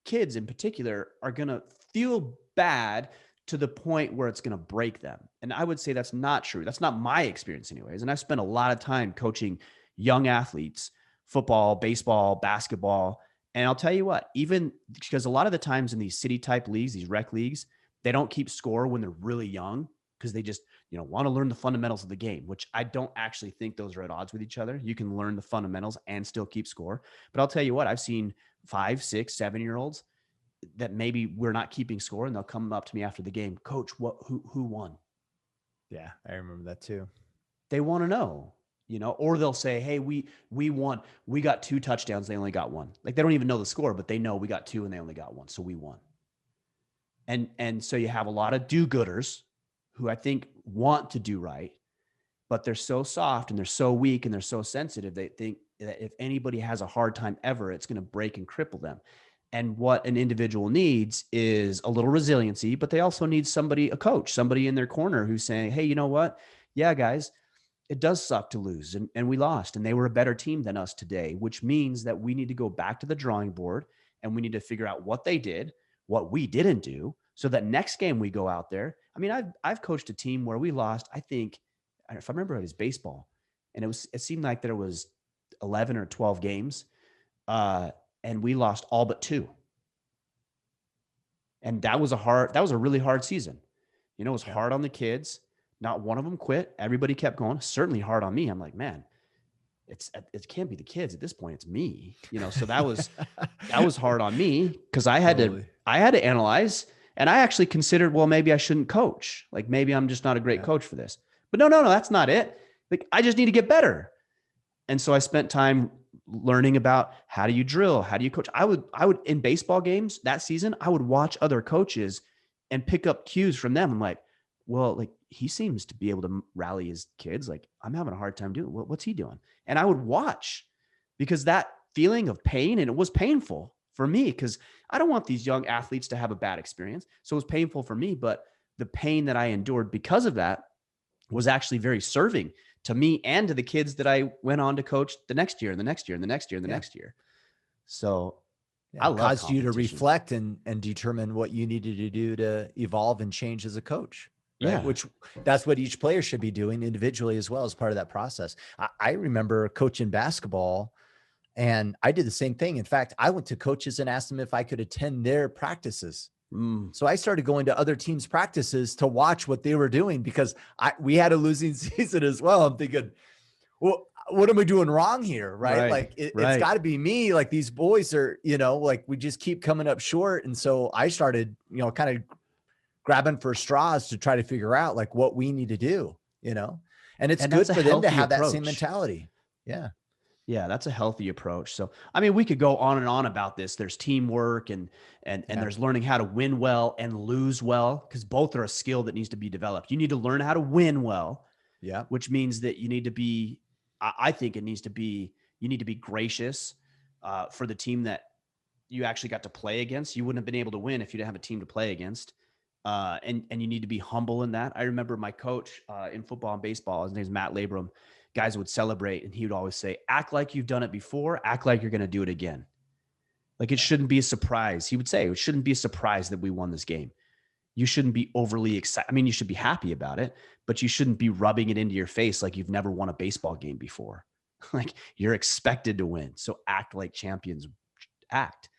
kids in particular are going to feel bad to the point where it's going to break them. And I would say that's not true. That's not my experience anyways. And I've spent a lot of time coaching young athletes, football, baseball, basketball. And I'll tell you what, even because a lot of the times in these city type leagues, these rec leagues, they don't keep score when they're really young, because they just, want to learn the fundamentals of the game, which I don't actually think those are at odds with each other. You can learn the fundamentals and still keep score. But I'll tell you what, I've seen 5, 6, 7-year-olds that maybe we're not keeping score, and they'll come up to me after the game, "Coach, who won?" Yeah, I remember that too. They want to know, or they'll say, "Hey, we won. We got 2 touchdowns. They only got 1." Like, they don't even know the score, but they know we got 2 and they only got 1. So we won. And so you have a lot of do-gooders who I think want to do right, but they're so soft and they're so weak and they're so sensitive. They think that if anybody has a hard time ever, it's going to break and cripple them. And what an individual needs is a little resiliency, but they also need a coach, somebody in their corner who's saying, "Hey, you know what? Yeah, guys, it does suck to lose, and we lost, and they were a better team than us today," which means that we need to go back to the drawing board and we need to figure out what they did, what we didn't do, so that next game we go out there. I mean, I've coached a team where we lost, I think, if I remember, it was baseball, and it seemed like there was 11 or 12 games, and we lost all but 2. And that was a really hard season. It was hard on the kids. Not one of them quit. Everybody kept going. Certainly hard on me. I'm like, man, it can't be the kids at this point. It's me. So that was hard on me, because I had to analyze, and I actually considered, well, maybe I shouldn't coach. Like, maybe I'm just not a great coach for this. But no, that's not it. Like, I just need to get better. And so I spent time learning about how do you drill, how do you coach. I would in baseball games that season, I would watch other coaches and pick up cues from them. I'm like, well, like he seems to be able to rally his kids. Like I'm having a hard time doing what's he doing? And I would watch because that feeling of pain, and it was painful for me because I don't want these young athletes to have a bad experience. So it was painful for me, but the pain that I endured because of that was actually very serving to me and to the kids that I went on to coach the next year and the next year and the next year and the next year. So I love caused you to competition. reflect and determine what you needed to do to evolve and change as a coach. Right? Yeah. Which that's what each player should be doing individually as well as part of that process. I remember coaching basketball and I did the same thing. In fact, I went to coaches and asked them if I could attend their practices. So I started going to other teams' practices to watch what they were doing because we had a losing season as well. I'm thinking, well, what am I doing wrong here? Right. Like it's got to be me. Like these boys are, like we just keep coming up short. And so I started, kind of grabbing for straws to try to figure out like what we need to do, and it's good for them to have that same mentality. Yeah. Yeah, that's a healthy approach. So, I mean, we could go on and on about this. There's teamwork and there's learning how to win well and lose well, because both are a skill that needs to be developed. You need to learn how to win well. Yeah. Which means that you need to be, I think it needs to be, you need to be gracious for the team that you actually got to play against. You wouldn't have been able to win if you didn't have a team to play against. And you need to be humble in that. I remember my coach in football and baseball, his name's Matt Labrum. Guys would celebrate and he would always say, act like you've done it before, act like you're going to do it again. Like it shouldn't be a surprise. He would say it shouldn't be a surprise that we won this game. You shouldn't be overly excited. I mean, you should be happy about it, but you shouldn't be rubbing it into your face like you've never won a baseball game before. Like you're expected to win. So act like champions act,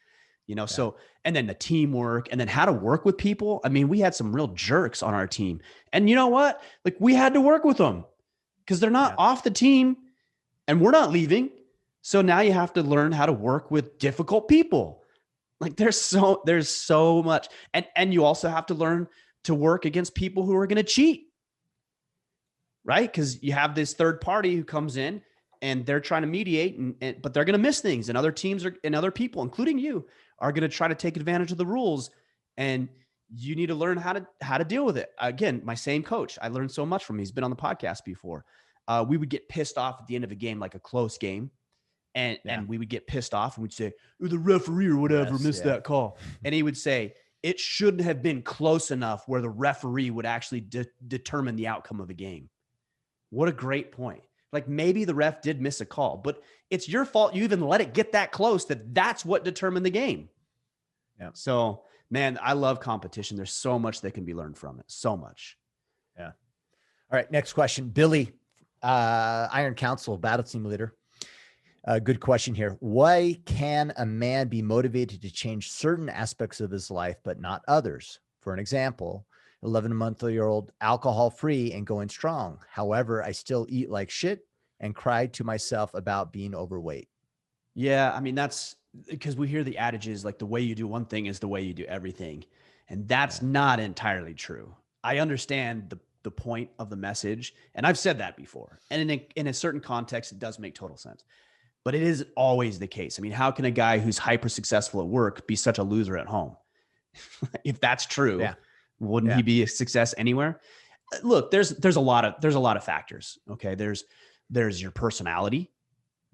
So, and then the teamwork and then how to work with people. I mean, we had some real jerks on our team and you know what? Like we had to work with them because they're not off the team and we're not leaving. So now you have to learn how to work with difficult people. Like there's so much. And you also have to learn to work against people who are going to cheat. Right? Because you have this third party who comes in and they're trying to mediate, but they're going to miss things. And other teams and other people, including you, are going to try to take advantage of the rules. And you need to learn how to deal with it. Again, my same coach, I learned so much from him. He's been on the podcast before. We would get pissed off at the end of a game, like a close game. And we would get pissed off and we'd say, the referee or whatever missed that call. And he would say, it shouldn't have been close enough where the referee would actually determine the outcome of a game. What a great point. Like maybe the ref did miss a call, but it's your fault. You even let it get that close that's what determined the game. Yeah. So man, I love competition. There's so much that can be learned from it. So much. Yeah. All right. Next question. Billy, Iron Council, battle team leader. Good question here. Why can a man be motivated to change certain aspects of his life, but not others? For an example, 11-month-old alcohol-free and going strong. However, I still eat like shit and cry to myself about being overweight. Yeah. I mean, that's because we hear the adages, like the way you do one thing is the way you do everything. And that's not entirely true. I understand the point of the message. And I've said that before. And in a certain context, it does make total sense. But it isn't always the case. I mean, how can a guy who's hyper successful at work be such a loser at home? If that's true, wouldn't he be a success anywhere? Look, there's a lot of factors. Okay. There's your personality.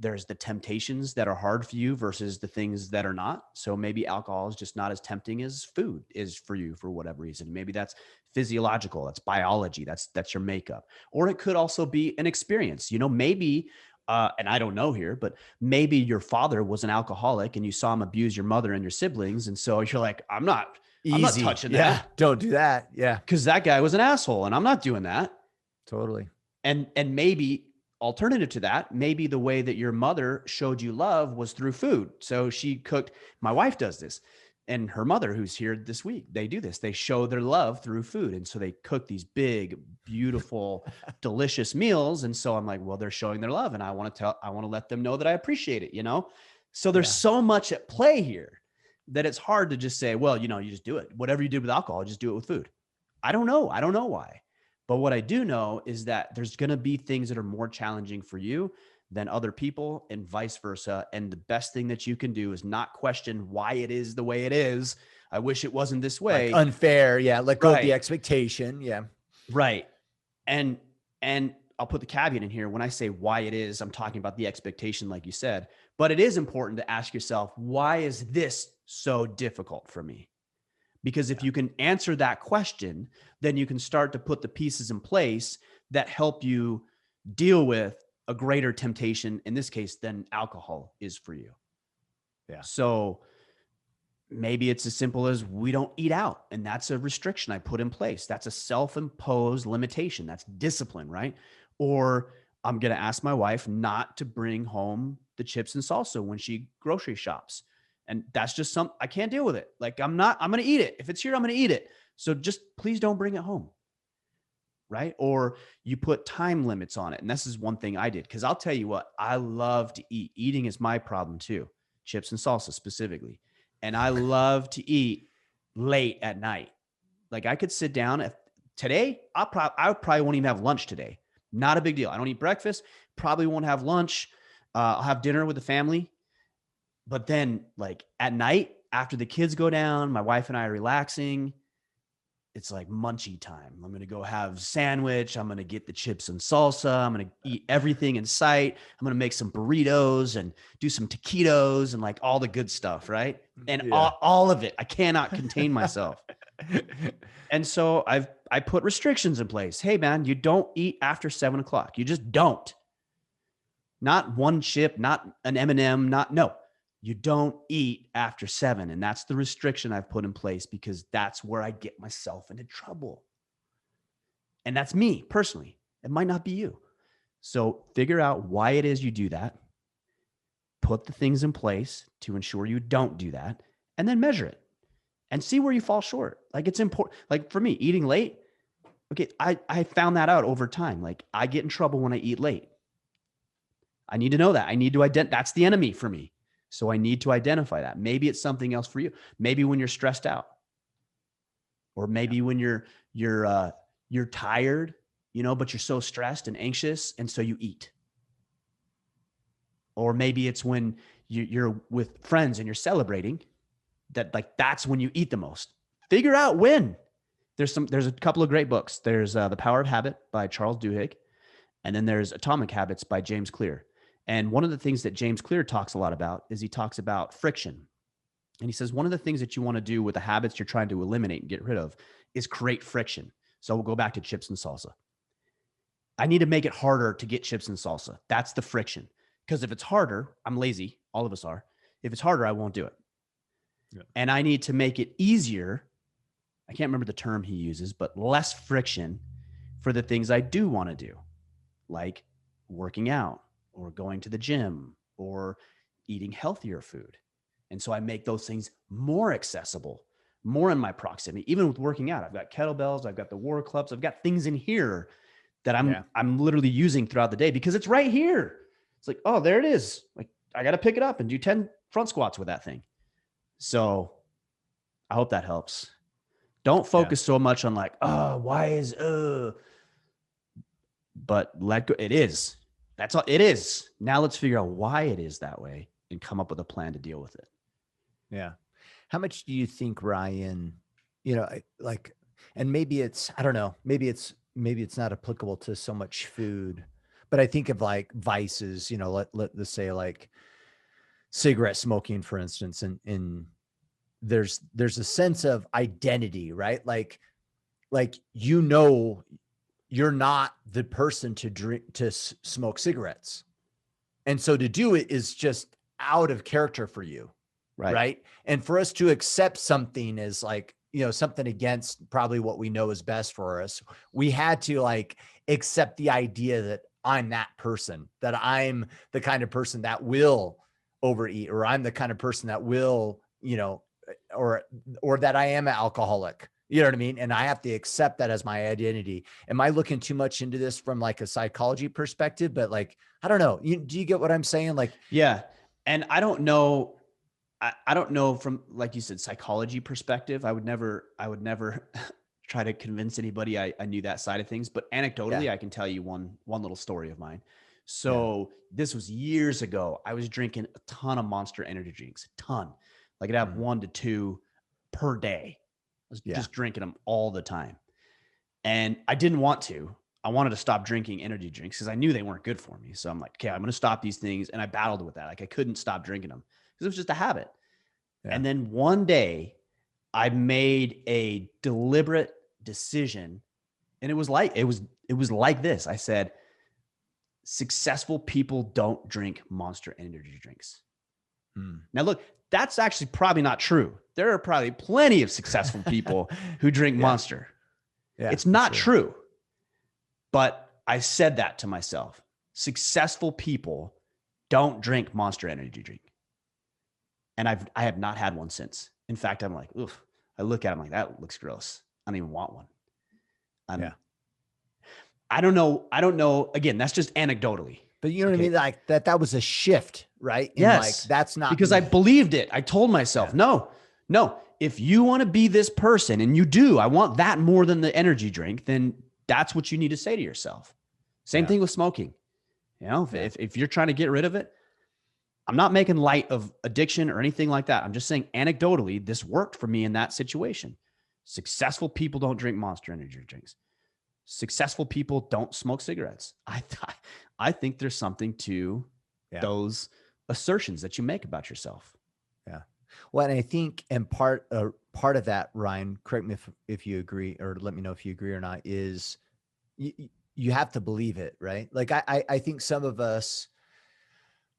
There's the temptations that are hard for you versus the things that are not. So maybe alcohol is just not as tempting as food is for you for whatever reason. Maybe that's physiological. That's biology. That's your makeup. Or it could also be an experience. Maybe, and I don't know here, but maybe your father was an alcoholic and you saw him abuse your mother and your siblings. And so you're like, I'm not touching that. Don't do that. Yeah. Because that guy was an asshole and I'm not doing that. Totally. And maybe alternative to that, maybe the way that your mother showed you love was through food. So she cooked. My wife does this, and her mother, who's here this week, they do this. They show their love through food. And so they cook these big, beautiful, delicious meals. And so I'm like, well, they're showing their love and I want to let them know that I appreciate it, So there's so much at play here that it's hard to just say, well, you just do it. Whatever you did with alcohol, just do it with food. I don't know. I don't know why. But what I do know is that there's going to be things that are more challenging for you than other people and vice versa. And the best thing that you can do is not question why it is the way it is. I wish it wasn't this Like way. unfair. Yeah. Let go of the Right. expectation. Yeah. Right. And I'll put the caveat in here. When I say why it is, I'm talking about the expectation, like you said, but it is important to ask yourself, why is this so difficult for me? Because if you can answer that question, then you can start to put the pieces in place that help you deal with a greater temptation, in this case, than alcohol is for you. Yeah. So maybe it's as simple as we don't eat out, and that's a restriction I put in place. That's a self-imposed limitation. That's discipline, right? Or I'm going to ask my wife not to bring home the chips and salsa when she grocery shops. And that's just I can't deal with it. Like I'm going to eat it. If it's here, I'm going to eat it. So just please don't bring it home. Right. Or you put time limits on it. And this is one thing I did. Cause I'll tell you what, I love to eat. Eating is my problem too. Chips and salsa specifically. And I love to eat late at night. Like I could sit down today, I probably won't even have lunch today. Not a big deal. I don't eat breakfast. Probably won't have lunch. I'll have dinner with the family. But then like at night, after the kids go down, my wife and I are relaxing. It's like munchie time. I'm going to go have sandwich. I'm going to get the chips and salsa. I'm going to eat everything in sight. I'm going to make some burritos and do some taquitos and like all the good stuff. Right. And all of it. I cannot contain myself. And so I put restrictions in place. Hey man, you don't eat after 7:00. You just don't. Not one chip, not an M&M, no. You don't eat after 7. And that's the restriction I've put in place because that's where I get myself into trouble. And that's me personally. It might not be you. So figure out why it is you do that. Put the things in place to ensure you don't do that, and then measure it and see where you fall short. Like it's important. Like for me, eating late. Okay. I found that out over time. Like I get in trouble when I eat late. I need to know that. I need to that's the enemy for me. So I need to identify that. Maybe it's something else for you. Maybe when you're stressed out, or maybe when you're tired, but you're so stressed and anxious, and so you eat. Or maybe it's when you're with friends and you're celebrating, that's when you eat the most. Figure out when. There's a couple of great books. There's The Power of Habit by Charles Duhigg, and then there's Atomic Habits by James Clear. And one of the things that James Clear talks a lot about is he talks about friction. And he says, one of the things that you want to do with the habits you're trying to eliminate and get rid of is create friction. So we'll go back to chips and salsa. I need to make it harder to get chips and salsa. That's the friction. Because if it's harder, I'm lazy. All of us are. If it's harder, I won't do it. Yeah. And I need to make it easier. I can't remember the term he uses, but less friction for the things I do want to do, like working out, or going to the gym, or eating healthier food. And so I make those things more accessible, more in my proximity. Even with working out, I've got kettlebells, I've got the war clubs, I've got things in here that I'm literally using throughout the day because it's right here. It's like, oh, there it is. Like I got to pick it up and do 10 front squats with that thing. So I hope that helps. Don't focus so much on like, oh, why is, but let go. It is. That's all it is. Now let's figure out why it is that way and come up with a plan to deal with it. Yeah. How much do you think, Ryan, like, and maybe it's, I don't know, maybe it's not applicable to so much food, but I think of like vices, let's say like cigarette smoking, for instance, and there's a sense of identity, right? Like, you're not the person to smoke cigarettes. And so to do it is just out of character for you. Right. And for us to accept something as like, something against probably what we know is best for us, we had to like accept the idea that I'm that person, that I'm the kind of person that will overeat, or I'm the kind of person that will, or that I am an alcoholic. You know what I mean? And I have to accept that as my identity. Am I looking too much into this from like a psychology perspective? But like, I don't know. Do you get what I'm saying? Like, yeah. And I don't know. I don't know from, like you said, psychology perspective. I would never try to convince anybody I knew that side of things. But anecdotally, I can tell you one little story of mine. So this was years ago. I was drinking a ton of Monster energy drinks, a ton. Like I'd have 1 to 2 per day. I was just drinking them all the time. And I didn't want to. I wanted to stop drinking energy drinks because I knew they weren't good for me. So I'm like, okay, I'm going to stop these things. And I battled with that. Like I couldn't stop drinking them because it was just a habit. Yeah. And then one day I made a deliberate decision, and it was like this. I said, successful people don't drink Monster energy drinks. Now look, that's actually probably not true. There are probably plenty of successful people who drink Monster. Yeah, it's not true. But I said that to myself. Successful people don't drink Monster energy drink. And I have not had one since. In fact, I'm like, oof. I look at them like, that looks gross. I don't even want one. I don't know. Again, that's just anecdotally. But you know what I mean? Like that was a shift, right? And yes. Like, that's not because I believed it. I told myself, no. If you want to be this person, and you do, I want that more than the energy drink, then that's what you need to say to yourself. Same thing with smoking. You know, if you're trying to get rid of it, I'm not making light of addiction or anything like that. I'm just saying anecdotally, this worked for me in that situation. Successful people don't drink Monster energy drinks. Successful people don't smoke cigarettes. I think there's something to those assertions that you make about yourself. Yeah. Well, and I think, and part of that, Ryan, correct me if you agree, or let me know if you agree or not, is you have to believe it, right? Like I think some of us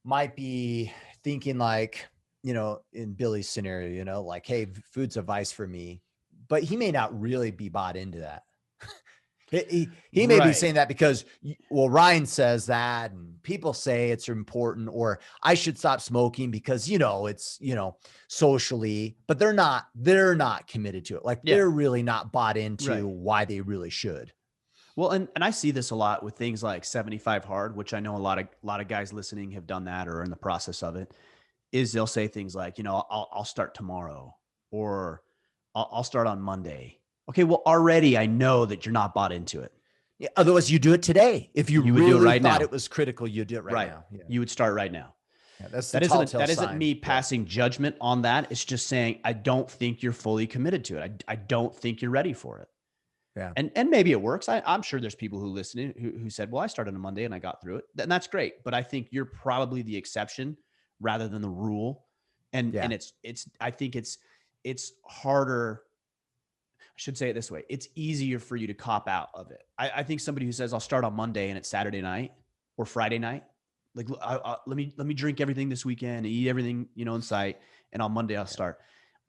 might be thinking like, you know, in Billy's scenario, you know, like, hey, food's a vice for me, but he may not really be bought into that. He may be saying that because, well, Ryan says that and people say it's important, or I should stop smoking because, you know, it's, you know, socially, but they're not committed to it. Like they're really not bought into why they really should. Well, and I see this a lot with things like 75 hard, which I know a lot of guys listening have done that or are in the process of it, is they'll say things like, you know, I'll start tomorrow, or I'll start on Monday. Okay, well, already I know that you're not bought into it. Yeah, otherwise you do it today. If you really do it right thought now. It was critical, you do it right now. Yeah. You would start right now. Yeah, that's that isn't me passing judgment on that. It's just saying, I don't think you're fully committed to it. I don't think you're ready for it. Yeah. And maybe it works. I'm sure there's people who listen who said, well, I started on a Monday and I got through it. And that's great. But I think you're probably the exception rather than the rule. And I think it's harder. I should say it this way. It's easier for you to cop out of it. I think somebody who says I'll start on Monday and it's Saturday night or Friday night, like let me drink everything this weekend and eat everything, you know, in sight. And on Monday I'll start.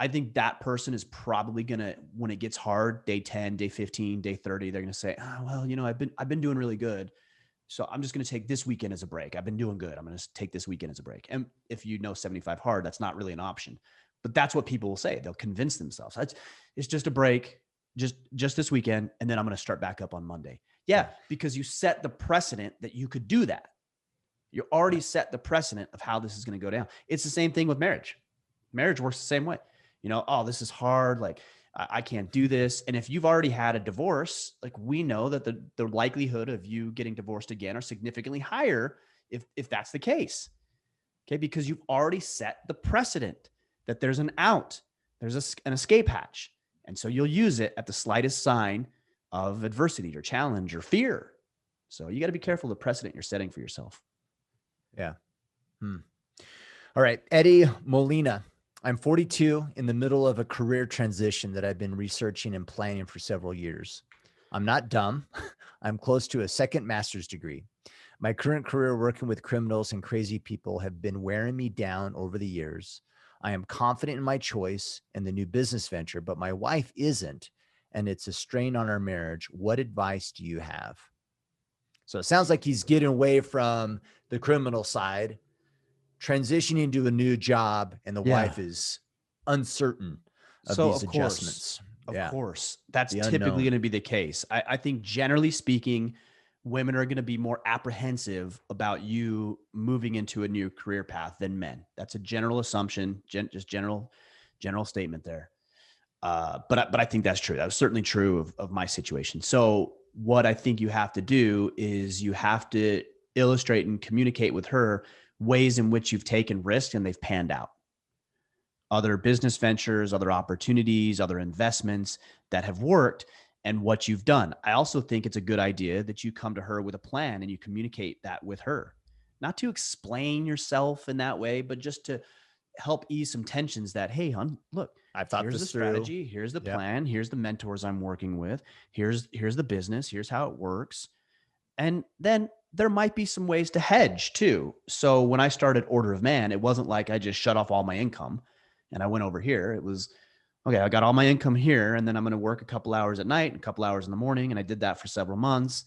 I think that person is probably going to, when it gets hard, day 10, day 15, day 30, they're going to say, oh, well, you know, I've been doing really good. So I'm just going to take this weekend as a break. I've been doing good. I'm going to take this weekend as a break. And if you know 75 hard, that's not really an option, but that's what people will say. They'll convince themselves it's just a break, just this weekend. And then I'm going to start back up on Monday. Yeah. Because you set the precedent that you could do that. You already set the precedent of how this is going to go down. It's the same thing with marriage. Marriage works the same way. You know, oh, this is hard. Like I can't do this. And if you've already had a divorce, like we know that the likelihood of you getting divorced again are significantly higher if that's the case. Okay. Because you've already set the precedent that there's an out, there's an escape hatch. And so you'll use it at the slightest sign of adversity or challenge or fear. So you got to be careful of the precedent you're setting for yourself. Yeah. All right. Eddie Molina. I'm 42 in the middle of a career transition that I've been researching and planning for several years. I'm not dumb. I'm close to a second master's degree. My current career working with criminals and crazy people have been wearing me down over the years. I am confident in my choice and the new business venture, but my wife isn't, and it's a strain on our marriage. What advice do you have? So it sounds like he's getting away from the criminal side, transitioning to a new job, and the wife is uncertain of these adjustments. Of course, that's typically going to be the case. I think generally speaking, women are going to be more apprehensive about you moving into a new career path than men. That's a general assumption, just general statement there. But I think that's true. That was certainly true of my situation. So what I think you have to do is you have to illustrate and communicate with her ways in which you've taken risks and they've panned out. Other business ventures, other opportunities, other investments that have worked, and what you've done. I also think it's a good idea that you come to her with a plan and you communicate that with her. Not to explain yourself in that way, but just to help ease some tensions that, hey, hon, look, I've thought here's the this through. strategy, here's the Yep. plan, here's the mentors I'm working with, here's the business, here's how it works. And then there might be some ways to hedge too. So when I started Order of Man, it wasn't like I just shut off all my income and I went over here. It was, okay, I got all my income here, and then I'm going to work a couple hours at night and a couple hours in the morning. And I did that for several months,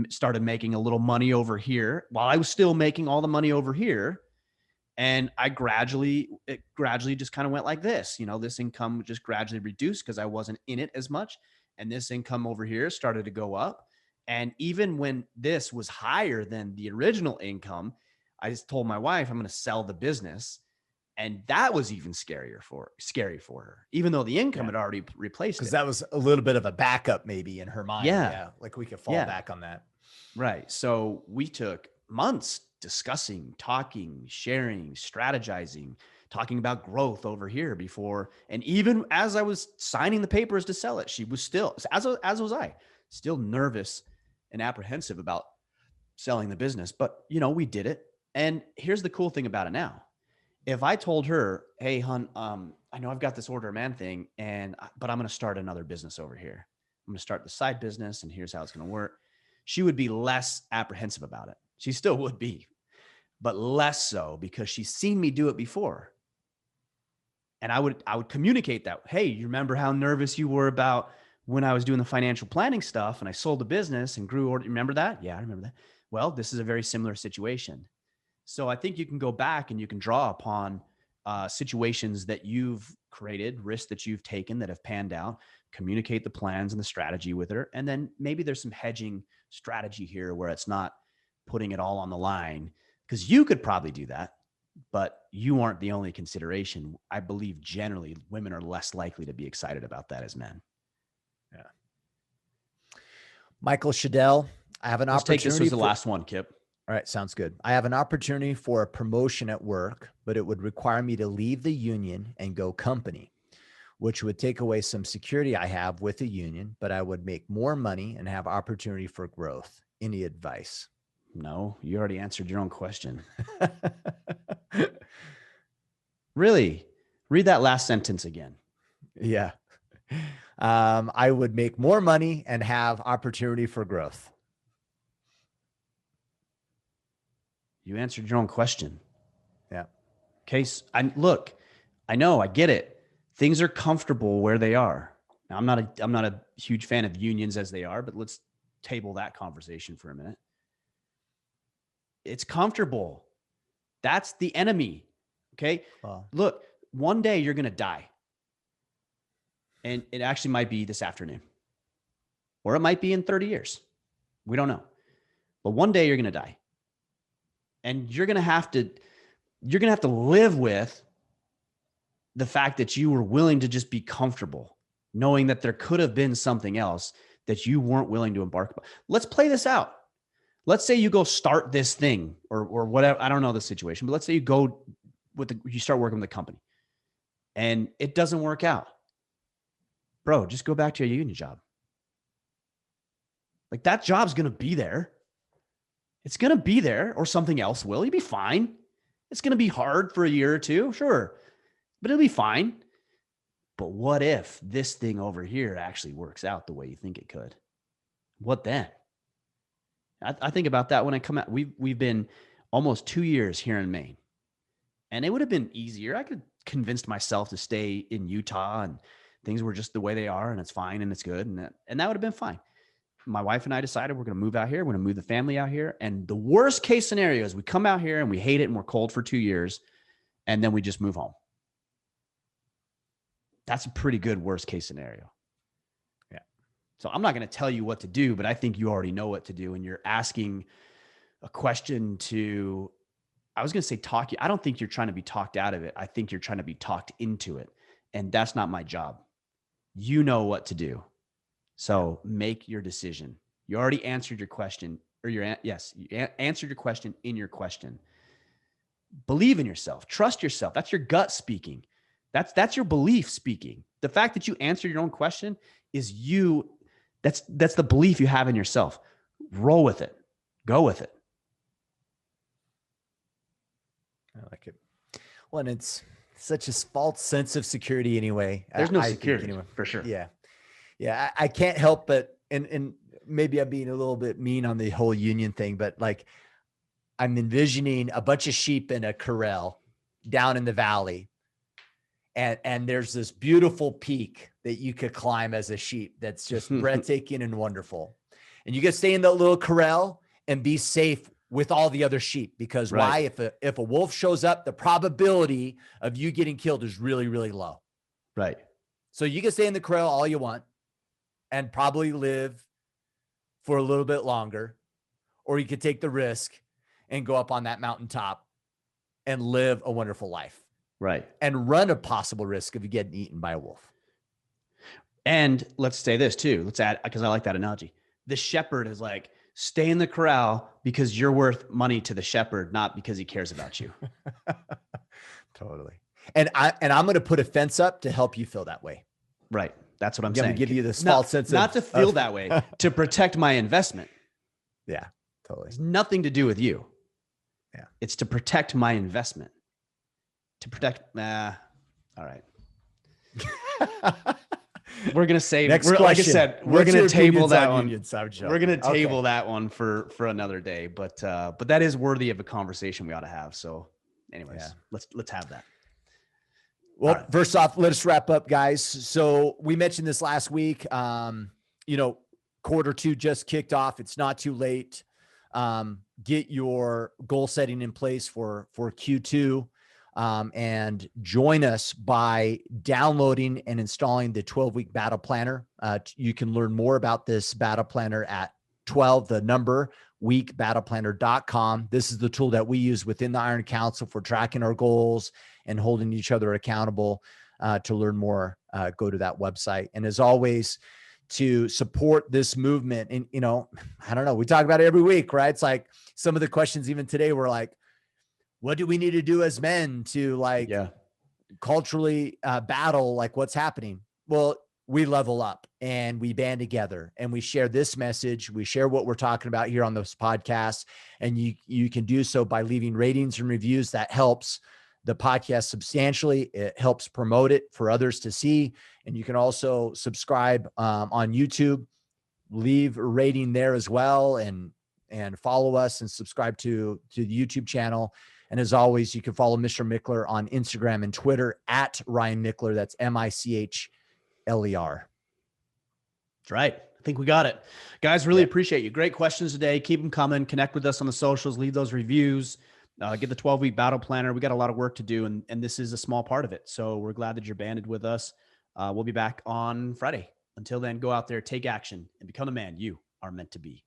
started making a little money over here while I was still making all the money over here. And it gradually just kind of went like this. This income just gradually reduced because I wasn't in it as much. And this income over here started to go up. And even when this was higher than the original income, I just told my wife, I'm going to sell the business. And that was even scary for her, even though the income had already replaced it. Because that was a little bit of a backup maybe in her mind. Yeah. Like we could fall back on that. Right. So we took months discussing, talking, sharing, strategizing, talking about growth over here before. And even as I was signing the papers to sell it, she was still, as was I, still nervous and apprehensive about selling the business. But, we did it. And here's the cool thing about it now. If I told her, hey, hon, I know I've got this Order of Man thing, but I'm going to start another business over here. I'm going to start the side business, and here's how it's going to work. She would be less apprehensive about it. She still would be, but less so because she's seen me do it before. And I would communicate that, hey, you remember how nervous you were about when I was doing the financial planning stuff and I sold the business and grew order. Remember that? Yeah, I remember that. Well, this is a very similar situation. So I think you can go back and you can draw upon situations that you've created, risks that you've taken that have panned out, communicate the plans and the strategy with her. And then maybe there's some hedging strategy here where it's not putting it all on the line, because you could probably do that, but you aren't the only consideration. I believe generally women are less likely to be excited about that as men. Yeah. Michael Shadell, I have an opportunity. This was the last one, Kip. All right, sounds good. I have an opportunity for a promotion at work, but it would require me to leave the union and go company, which would take away some security I have with the union, but I would make more money and have opportunity for growth. Any advice? No, you already answered your own question. Really? Read that last sentence again. Yeah. I would make more money and have opportunity for growth. You answered your own question. Yeah. Case, I know, I get it. Things are comfortable where they are. Now, I'm not a huge fan of unions as they are, but let's table that conversation for a minute. It's comfortable. That's the enemy. Okay. Look, one day you're going to die. And it actually might be this afternoon, or it might be in 30 years. We don't know. But one day you're going to die. And you're going to have to live with the fact that you were willing to just be comfortable, knowing that there could have been something else that you weren't willing to embark upon. Let's play this out. Let's say you go start this thing or whatever. I don't know the situation, but let's say you go you start working with a company and it doesn't work out. Bro, just go back to your union job. Like, that job's going to be there. It's going to be there, or something else will. You'll be fine. It's going to be hard for a year or two, sure, but it'll be fine. But what if this thing over here actually works out the way you think it could? What then? I think about that when I come out. We've been almost 2 years here in Maine, and it would have been easier. I could convince myself to stay in Utah, and things were just the way they are, and it's fine and it's good, and that would have been fine. My wife and I decided we're going to move out here. We're going to move the family out here. And the worst case scenario is we come out here and we hate it and we're cold for 2 years, and then we just move home. That's a pretty good worst case scenario. Yeah. So I'm not going to tell you what to do, but I think you already know what to do. And you're asking a question I was going to say talk you. I don't think you're trying to be talked out of it. I think you're trying to be talked into it. And that's not my job. You know what to do. So make your decision. You already answered your question. or yes, you answered your question in your question. Believe in yourself. Trust yourself. That's your gut speaking. That's your belief speaking. The fact that you answered your own question is you. That's the belief you have in yourself. Roll with it. Go with it. I like it. Well, and it's such a false sense of security anyway. There's no I security, think, anyway. for sure. Yeah. Yeah. I can't help but, and maybe I'm being a little bit mean on the whole union thing, but like I'm envisioning a bunch of sheep in a corral down in the valley. And there's this beautiful peak that you could climb as a sheep. That's just breathtaking and wonderful. And you can stay in that little corral and be safe with all the other sheep, because why? If a wolf shows up, the probability of you getting killed is really, really low. Right. So you can stay in the corral all you want and probably live for a little bit longer, or you could take the risk and go up on that mountaintop and live a wonderful life. Right. And run a possible risk of getting eaten by a wolf. And let's say this too. Let's add, because I like that analogy. The shepherd is like, stay in the corral because you're worth money to the shepherd, not because he cares about you. Totally. And I'm going to put a fence up to help you feel that way. Right. That's what I'm saying. saying. Give you this false sense not to feel that way, to protect my investment. Yeah, totally. It's nothing to do with you. Yeah. It's to protect my investment. To protect, all right. We're gonna save. Next like I said, we're gonna table that one. We're gonna table that one for another day. But that is worthy of a conversation we ought to have. So, anyways, let's have that. Well, right. First off, let us wrap up, guys. So we mentioned this last week. Quarter 2 just kicked off. It's not too late. Get your goal setting in place for Q2. And join us by downloading and installing the 12-week battle planner. You can learn more about this battle planner at 12weekbattleplanner.com. This is the tool that we use within the Iron Council for tracking our goals and holding each other accountable. To learn more, go to that website. And as always, to support this movement, and I don't know, we talk about it every week, right? It's like some of the questions even today were like, what do we need to do as men to culturally battle like what's happening? Well, we level up and we band together and we share this message. We share what we're talking about here on this podcast. And you can do so by leaving ratings and reviews. That helps the podcast substantially. It helps promote it for others to see. And you can also subscribe on YouTube, leave a rating there as well, and follow us and subscribe to the YouTube channel. And as always, you can follow Mr. Michler on Instagram and Twitter at Ryan Michler. That's Michler. That's right. I think we got it. Guys, really appreciate you. Great questions today. Keep them coming. Connect with us on the socials. Leave those reviews. Get the 12-week battle planner. We got a lot of work to do, and this is a small part of it. So we're glad that you're banded with us. We'll be back on Friday. Until then, go out there, take action, and become the man you are meant to be.